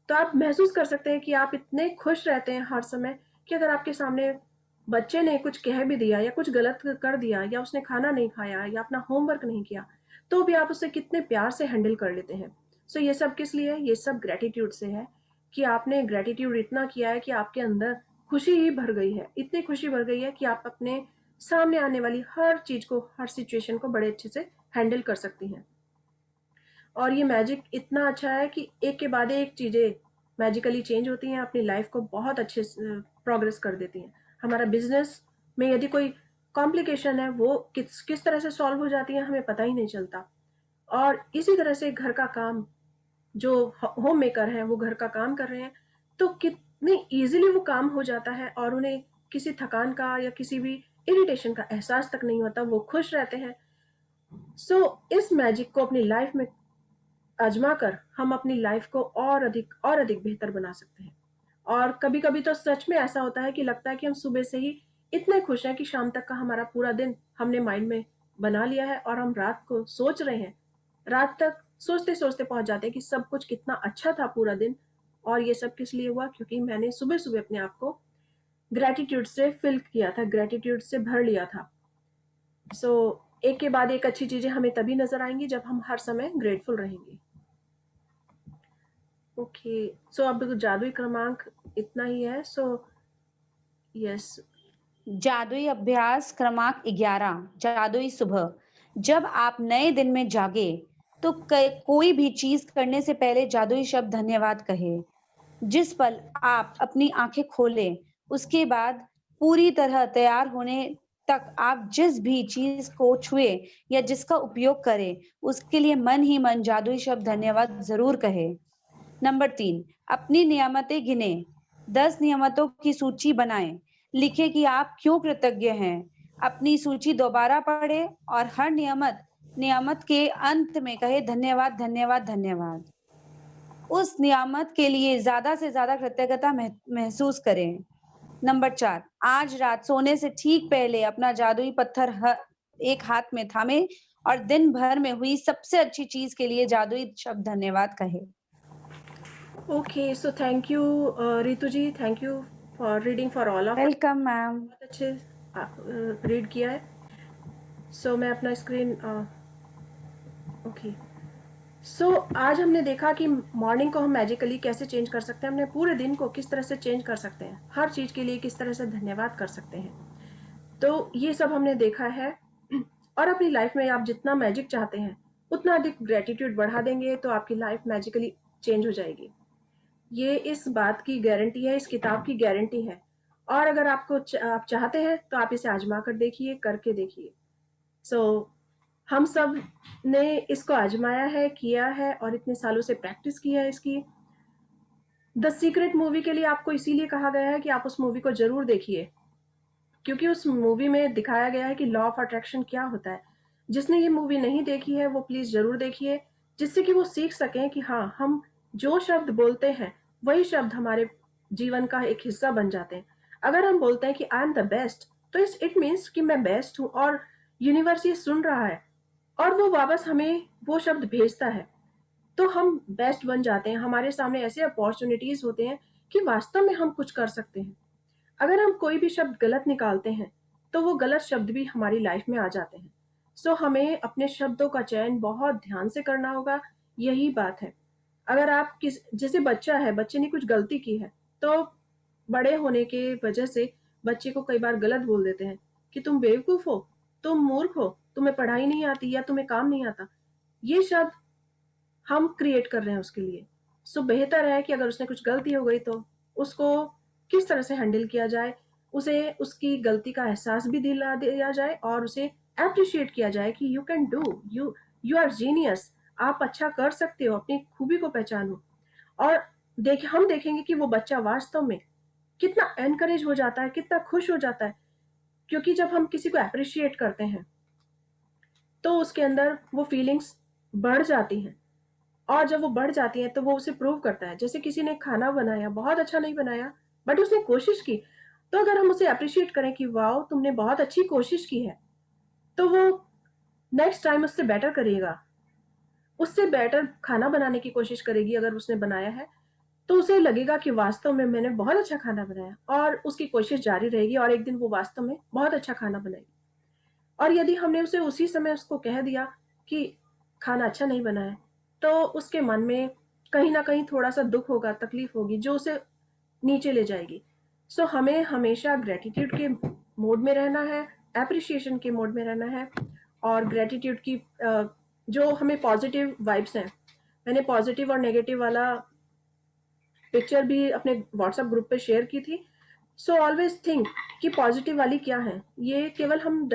तो आप महसूस कर सकते हैं कि आप इतने खुश रहते हैं हर समय कि अगर आपके सामने बच्चे ने कुछ कह भी दिया या कुछ गलत कर दिया या उसने खाना नहीं खाया या अपना होमवर्क नहीं किया, तो भी आप उसे कितने प्यार से हैंडल कर लेते हैं। सो ये सब किस लिए है? ये सब ग्रेटिट्यूड से है कि आपने ग्रेटिट्यूड इतना किया है कि आपके अंदर खुशी ही भर गई है, इतनी खुशी भर गई है कि आप अपने सामने आने वाली हर चीज को, हर सिचुएशन को बड़े अच्छे से हैंडल कर सकती हैं। और ये मैजिक इतना अच्छा है कि एक के बाद एक चीजें मैजिकली चेंज होती हैं, अपनी लाइफ को बहुत अच्छे प्रोग्रेस कर देती हैं। हमारा बिजनेस में यदि कोई कॉम्प्लिकेशन है, वो किस तरह से सॉल्व हो जाती है हमें पता ही नहीं चलता। और इसी तरह से घर का काम, जो होम मेकर हैं वो घर का काम कर रहे हैं तो कितनी इजीली वो काम हो जाता है और उन्हें किसी थकान का या किसी भी इरिटेशन का एहसास तक नहीं होता, वो खुश रहते हैं। सो इस मैजिक को अपनी लाइफ में आजमा कर हम अपनी लाइफ को और अधिक बेहतर बना सकते हैं। और कभी कभी तो सच में ऐसा होता है कि लगता है कि हम सुबह से ही इतने खुश हैं कि शाम तक का हमारा पूरा दिन हमने माइंड में बना लिया है और हम रात को सोच रहे हैं, रात तक सोचते सोचते पहुंच जाते हैं कि सब कुछ कितना अच्छा था पूरा दिन। और ये सब किस लिए हुआ? क्योंकि मैंने सुबह सुबह अपने आप को ग्रेटिट्यूड से फिल किया था, ग्रेटिट्यूड से भर लिया था। सो एक के बाद एक अच्छी चीजें हमें तभी नजर आएंगी जब हम हर समय ग्रेटफुल रहेंगे। ओके, सो अब जादुई क्रमांक इतना ही है। सो यस, जादुई अभ्यास क्रमांक 11, जादुई सुबह। जब आप नए दिन में जागे तो कोई भी चीज करने से पहले जादुई शब्द धन्यवाद कहे। जिस पल आप अपनी आंखें खोलें, उसके बाद पूरी तरह तैयार होने तक आप जिस भी चीज को छुए या जिसका उपयोग करें, उसके लिए मन ही मन जादुई शब्द धन्यवाद जरूर कहे। नंबर 3, अपनी नियामतें गिने। 10 नियामतों की सूची बनाएं। लिखे कि आप क्यों कृतज्ञ हैं। अपनी सूची दोबारा पढ़े और हर नियामत के अंत में कहे धन्यवाद धन्यवाद धन्यवाद। उस नियामत के लिए ज्यादा से ज्यादा कृतज्ञता महसूस करें। नंबर 4, आज रात सोने से ठीक पहले अपना जादुई पत्थर एक हाथ में थामे और दिन भर में हुई सबसे अच्छी चीज के लिए जादुई शब्द धन्यवाद कहे। Okay, so thank you, Ritu ji. Thank you for reading for all of us. Welcome ma'am. बहुत अच्छे रीड किया है। सो मैं अपना स्क्रीन ओके। सो आज हमने देखा कि मॉर्निंग को हम मैजिकली कैसे चेंज कर सकते हैं, हमने पूरे दिन को किस तरह से चेंज कर सकते हैं, हर चीज़ के लिए किस तरह से धन्यवाद कर सकते हैं। तो ये सब हमने देखा है। और अपनी लाइफ में आप जितना मैजिक चाहते हैं उतना अधिक ग्रेटिट्यूड बढ़ा देंगे तो आपकी लाइफ मैजिकली चेंज हो जाएगी। ये इस बात की गारंटी है, इस किताब की गारंटी है। और अगर आप चाहते हैं तो आप इसे आजमा कर देखिए, करके देखिए। सो हम सब ने इसको आजमाया है, किया है और इतने सालों से प्रैक्टिस की है इसकी। द सीक्रेट मूवी के लिए आपको इसीलिए कहा गया है कि आप उस मूवी को जरूर देखिए, क्योंकि उस मूवी में दिखाया गया है कि लॉ ऑफ अट्रैक्शन क्या होता है। जिसने ये मूवी नहीं देखी है वो प्लीज जरूर देखिए, जिससे कि वो सीख सकें कि हाँ, हम जो शब्द बोलते हैं वही शब्द हमारे जीवन का एक हिस्सा बन जाते हैं। अगर हम बोलते हैं कि आई एम द बेस्ट, तो इट मीन्स कि मैं बेस्ट हूँ और यूनिवर्स ये सुन रहा है और वो वापस हमें वो शब्द भेजता है, तो हम बेस्ट बन जाते हैं। हमारे सामने ऐसे अपॉर्चुनिटीज होते हैं कि वास्तव में हम कुछ कर सकते हैं। अगर हम कोई भी शब्द गलत निकालते हैं तो वो गलत शब्द भी हमारी लाइफ में आ जाते हैं। सो हमें अपने शब्दों का चयन बहुत ध्यान से करना होगा, यही बात है। अगर आप जैसे बच्चा है, बच्चे ने कुछ गलती की है तो बड़े होने के वजह से बच्चे को कई बार गलत बोल देते हैं कि तुम बेवकूफ हो, तुम मूर्ख हो, तुम्हें पढ़ाई नहीं आती या तुम्हें काम नहीं आता। ये शब्द हम क्रिएट कर रहे हैं उसके लिए। सो बेहतर है कि अगर उसने कुछ गलती हो गई तो उसको किस तरह से हैंडल किया जाए, उसे उसकी गलती का एहसास भी दिला दिया जाए और उसे अप्रिशिएट किया जाए कि you can do, you are genius, आप अच्छा कर सकते हो, अपनी खूबी को पहचानो। और हम देखेंगे कि वो बच्चा वास्तव में कितना एनकरेज हो जाता है, कितना खुश हो जाता है, क्योंकि जब हम किसी को अप्रिशिएट करते हैं तो उसके अंदर वो फीलिंग्स बढ़ जाती हैं और जब वो बढ़ जाती हैं तो वो उसे प्रूव करता है। जैसे किसी ने खाना बनाया, बहुत अच्छा नहीं बनाया बट उसने कोशिश की, तो अगर हम उसे अप्रिशिएट करें कि वाओ तुमने बहुत अच्छी कोशिश की है, तो वो नेक्स्ट टाइम उससे बेटर करेगा, उससे बेटर खाना बनाने की कोशिश करेगी। अगर उसने बनाया है तो उसे लगेगा कि वास्तव में मैंने बहुत अच्छा खाना बनाया और उसकी कोशिश जारी रहेगी और एक दिन वो वास्तव में बहुत अच्छा खाना बनाएगी। और यदि हमने उसे उसी समय उसको कह दिया कि खाना अच्छा नहीं बना है, तो उसके मन में कहीं ना कहीं थोड़ा सा दुख होगा, तकलीफ होगी जो उसे नीचे ले जाएगी। सो हमें हमेशा ग्रेटिट्यूड के मोड में रहना है, एप्रिशिएशन के मोड में रहना है और ग्रेटिट्यूड की जो हमें पॉजिटिव वाइब्स हैं, मैंने पॉजिटिव और नेगेटिव वाला पिक्चर भी अपने व्हाट्सएप ग्रुप पे शेयर की थी। सो ऑलवेज थिंक कि पॉजिटिव वाली क्या है, ये केवल हम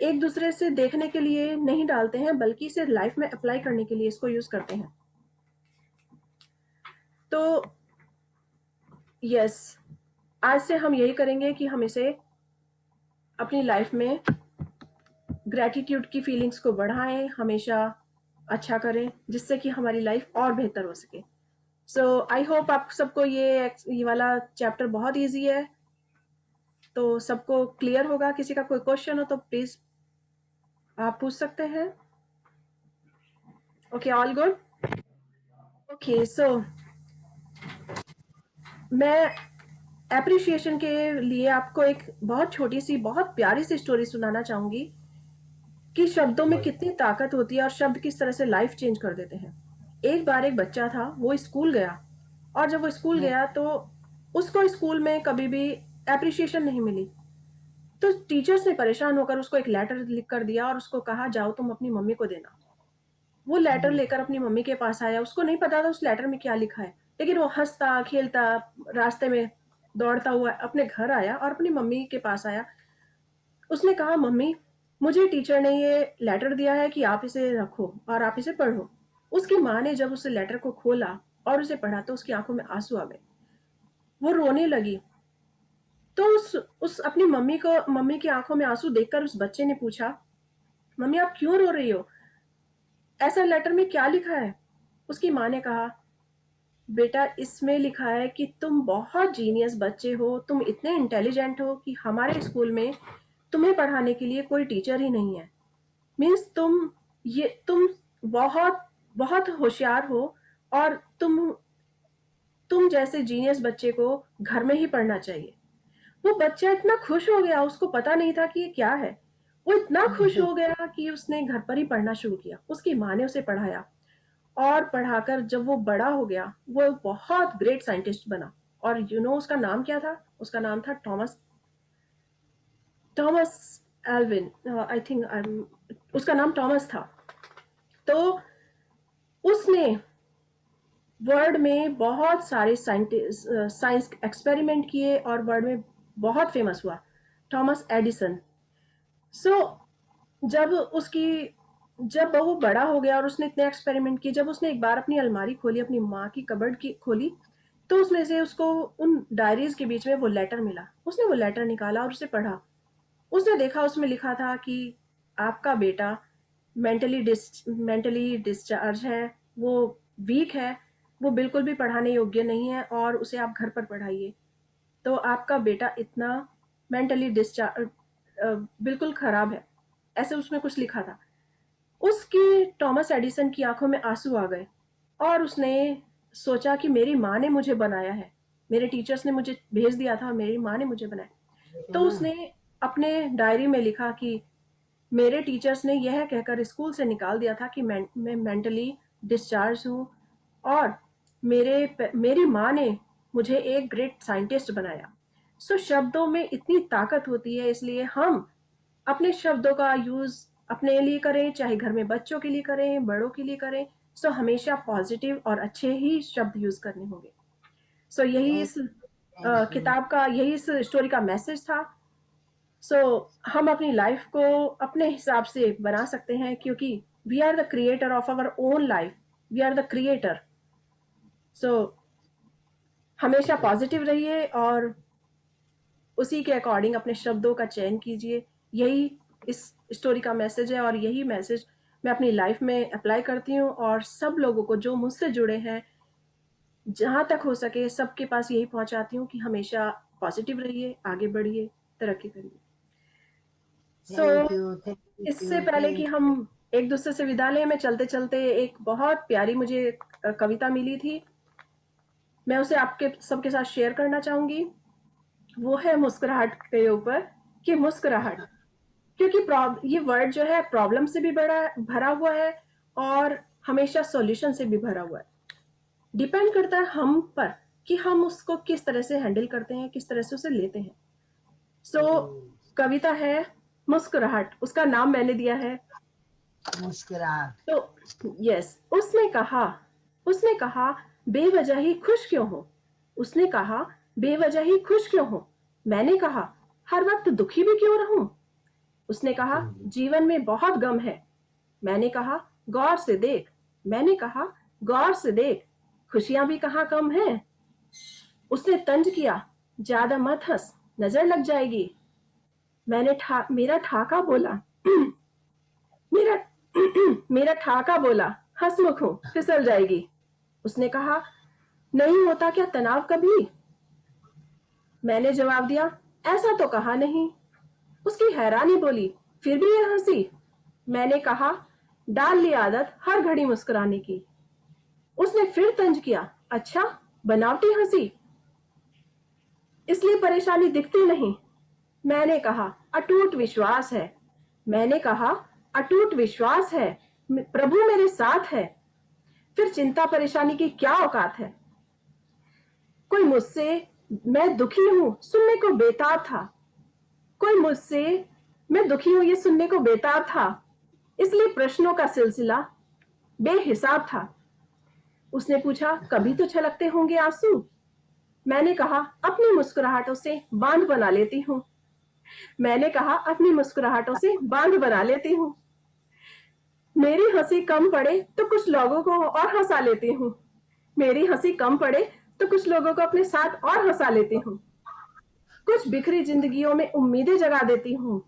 एक दूसरे से देखने के लिए नहीं डालते हैं बल्कि इसे लाइफ में अप्लाई करने के लिए इसको यूज करते हैं। तो यस, आज से हम यही करेंगे कि हम इसे अपनी लाइफ में ग्रेटिट्यूड की फीलिंग्स को बढ़ाएं, हमेशा अच्छा करें, जिससे कि हमारी लाइफ और बेहतर हो सके। सो आई होप आप सबको ये वाला चैप्टर बहुत इजी है, तो सबको क्लियर होगा। किसी का कोई क्वेश्चन हो तो प्लीज आप पूछ सकते हैं। Okay, all good. ओके, सो मैं एप्रिशिएशन के लिए आपको एक बहुत छोटी सी, बहुत प्यारी सी स्टोरी सुनाना चाहूंगी कि शब्दों में कितनी ताकत होती है और शब्द किस तरह से लाइफ चेंज कर देते हैं। एक बार एक बच्चा था, वो स्कूल गया और जब वो स्कूल गया तो उसको स्कूल में कभी भी एप्रिशिएशन नहीं मिली। तो टीचर्स ने परेशान होकर उसको एक लेटर लिख कर दिया और उसको कहा जाओ तुम अपनी मम्मी को देना। वो लेटर लेकर अपनी मम्मी के पास आया। उसको नहीं पता था उस लेटर में क्या लिखा है, लेकिन वो हंसता खेलता रास्ते में दौड़ता हुआ अपने घर आया और अपनी मम्मी के पास आया। उसने कहा, मम्मी मुझे टीचर ने ये लेटर दिया है कि आप इसे रखो और आप इसे पढ़ो। उसकी माँ ने जब उस लेटर को खोला और उसे पढ़ा तो उसकी आंखों में आंसू आ गए, वो रोने लगी। तो उस अपनी मम्मी की आंखों में आंसू देखकर उस बच्चे ने पूछा, मम्मी आप क्यों रो रही हो, ऐसा लेटर में क्या लिखा है? उसकी माँ ने कहा, बेटा इसमें लिखा है कि तुम बहुत जीनियस बच्चे हो, तुम इतने इंटेलिजेंट हो कि हमारे स्कूल में तुम्हें पढ़ाने के लिए कोई टीचर ही नहीं है। मीन्स तुम बहुत बहुत होशियार हो और तुम जैसे जीनियस बच्चे को घर में ही पढ़ना चाहिए। वो बच्चा इतना खुश हो गया, उसको पता नहीं था कि ये क्या है। वो इतना खुश हो गया कि उसने घर पर ही पढ़ना शुरू किया। उसकी माँ ने उसे पढ़ाया और पढ़ाकर जब वो बड़ा हो गया, वो बहुत ग्रेट साइंटिस्ट बना। और उसका नाम क्या था? उसका नाम था टॉमस एल्विन, आई थिंक उसका नाम टॉमस था। तो उसने वर्ल्ड में बहुत सारे साइंस एक्सपेरिमेंट किए और वर्ल्ड में बहुत फेमस हुआ, थॉमस एडिसन। जब वो बड़ा हो गया और उसने इतने एक्सपेरिमेंट किए, जब उसने एक बार अपनी अलमारी खोली, अपनी माँ की कबर्ड की खोली, तो उसमें से उसको उन डायरीज के बीच में वो लेटर मिला। उसने वो लेटर निकाला और उसे पढ़ा। उसने देखा उसमें लिखा था कि आपका बेटा मेंटली डिस्चार्ज है, वो वीक है, वो बिल्कुल भी पढ़ाने योग्य नहीं है और उसे आप घर पर पढ़ाइए। तो आपका बेटा इतना मेंटली डिस्चार्ज बिल्कुल खराब है, ऐसे उसमें कुछ लिखा था। उसकी टॉमस एडिसन की आंखों में आंसू आ गए और उसने सोचा कि मेरी माँ ने मुझे बनाया है, मेरे टीचर्स ने मुझे भेज दिया था और मेरी माँ ने मुझे बनाया। तो उसने अपने डायरी में लिखा कि मेरे टीचर्स ने यह कहकर स्कूल से निकाल दिया था कि मैं मेंटली डिस्चार्ज हूँ और मेरी माँ ने मुझे एक ग्रेट साइंटिस्ट बनाया। सो शब्दों में इतनी ताकत होती है, इसलिए हम अपने शब्दों का यूज अपने लिए करें, चाहे घर में बच्चों के लिए करें, बड़ों के लिए करें। सो हमेशा पॉजिटिव और अच्छे ही शब्द यूज करने होंगे। सो यही इस किताब का, यही इस स्टोरी का मैसेज था। सो हम अपनी लाइफ को अपने हिसाब से बना सकते हैं, क्योंकि we are the creator of our own life, we are the creator. So हमेशा पॉजिटिव रहिए और उसी के अकॉर्डिंग अपने शब्दों का चयन कीजिए। यही इस स्टोरी का मैसेज है और यही मैसेज मैं अपनी लाइफ में अप्लाई करती हूँ और सब लोगों को जो मुझसे जुड़े हैं, जहाँ तक हो सके सबके पास यही पहुंचाती हूँ कि हमेशा पॉजिटिव रहिए, आगे बढ़िए, तरक्की करिए। इससे पहले कि हम एक दूसरे से विदा लें, मैं चलते चलते एक बहुत प्यारी मुझे कविता मिली थी, मैं उसे आपके सबके साथ शेयर करना चाहूंगी। वो है मुस्कुराहट के ऊपर कि मुस्कुराहट, क्योंकि ये वर्ड जो है प्रॉब्लम से भी भरा हुआ है और हमेशा सॉल्यूशन से भी भरा हुआ है। डिपेंड करता है हम पर कि हम उसको किस तरह से हैंडल करते हैं, किस तरह से उसे लेते हैं। कविता है मुस्कुराहट, उसका नाम मैंने दिया है मुस्कुराहट। तो यस, उसने कहा बेवजह ही खुश क्यों हो? उसने कहा बेवजह ही खुश क्यों हो? मैंने कहा हर वक्त दुखी भी क्यों रहूं? उसने कहा जीवन में बहुत गम है। मैंने कहा गौर से देख। मैंने कहा गौर से देख, खुशियां भी कहाँ कम हैं। उसने तंज किया ज्यादा मत हंस, नजर लग जाएगी। मेरा ठाका बोला मेरा ठाका बोला हंसमुख हूं, फिसल जाएगी। उसने कहा नहीं होता क्या तनाव कभी? मैंने जवाब दिया ऐसा तो कहा नहीं। उसकी हैरानी बोली फिर भी यह हंसी। मैंने कहा डाल ली आदत हर घड़ी मुस्कुराने की। उसने फिर तंज किया अच्छा, बनावटी हंसी, इसलिए परेशानी दिखती नहीं। मैंने कहा अटूट विश्वास है। मैंने कहा अटूट विश्वास है, प्रभु मेरे साथ है, फिर चिंता परेशानी की क्या औकात है। कोई मुझसे मैं दुखी हूं सुनने को बेताब था। कोई मुझसे मैं दुखी हूं ये सुनने को बेताब था, इसलिए प्रश्नों का सिलसिला बेहिसाब था। उसने पूछा कभी तो छलकते होंगे आंसू। मैंने कहा अपनी मुस्कुराहटों से बांध बना लेती हूँ। मैंने कहा अपनी मुस्कुराहटों से बांध बना लेती हूँ। मेरी हंसी कम पड़े तो कुछ लोगों को और हंसा लेती हूँ। मेरी हंसी कम पड़े तो कुछ लोगों को अपने साथ और हंसा लेती हूँ। कुछ बिखरी जिंदगियों में उम्मीदें जगा देती हूँ।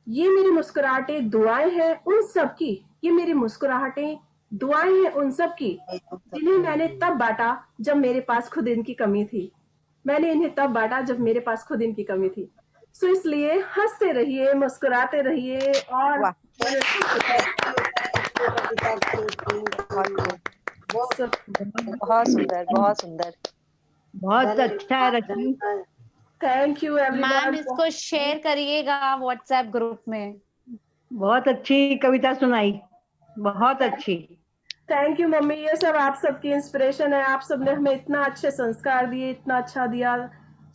ये मेरी मुस्कुराहटें दुआएं हैं उन सब की। ये मेरी मुस्कुराहटें दुआएं हैं उन सब की जिन्हें मैंने तब बांटा जब मेरे पास खुद इनकी कमी थी। मैंने इन्हें तब बांटा जब मेरे पास खुद इनकी कमी थी। सो इसलिए हंसते रहिए, मुस्कुराते रहिए और वाह। बहुत सुंदर, बहुत सुंदर। बहुत अच्छा है Rashmi. Thank you ma'am everyone. इसको शेयर करिएगा व्हाट्सएप ग्रुप में। बहुत अच्छी कविता सुनाई, बहुत अच्छी। थैंक यू मम्मी, ये सब आप सबकी इंस्पिरेशन है। आप सबने हमें इतना अच्छे संस्कार दिए, इतना अच्छा दिया।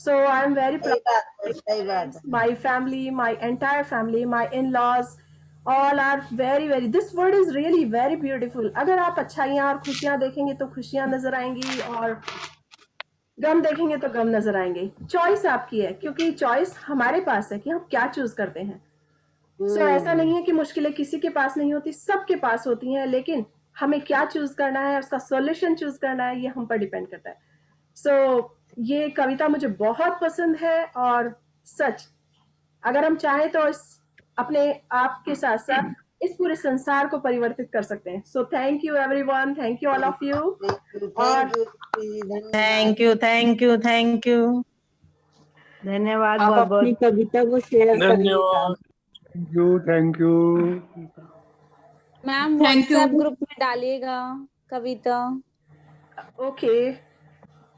सो आई एम वेरी प्राउड। सही बात है। My family, my entire family, my in-laws, all are very. This world is really very beautiful. अगर आप अच्छाइयाँ और खुशियाँ देखेंगे तो खुशियाँ नजर आएंगी, और गम देखेंगे तो गम नजर आएंगे। चॉइस आपकी है, क्योंकि चॉइस हमारे पास है कि हम क्या चूज करते हैं। सो ऐसा नहीं है कि मुश्किलें किसी के पास नहीं होती, सबके पास होती हैं, लेकिन हमें क्या चूज करना है, उसका सॉल्यूशन चूज करना है, ये हम पर डिपेंड करता है। सो ये कविता मुझे बहुत पसंद है, और सच अगर हम चाहें तो इस अपने आप के साथ साथ इस पूरे संसार को परिवर्तित कर सकते हैं। सो thank you everyone, thank you all of you. Thank you, thank you, thank you, धन्यवाद आप बहुत अपनी बहुत। कविता को शेयर करिएगा। धन्यवाद। Thank you. Ma'am Thank you. WhatsApp group में डालिएगा कविता। ओके,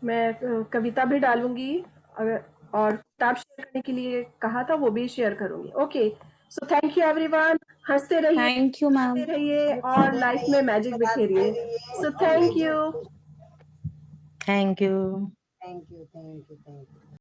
मैं कविता भी डालूंगी, अगर और किताब शेयर करने के लिए कहा था वो भी शेयर करूंगी। Okay, so thank you everyone. हंसते रहिए, थैंक यू मैम। हंसते रहिए और लाइफ में मैजिक बिखेरिए। So thank you. Thank you. Thank you.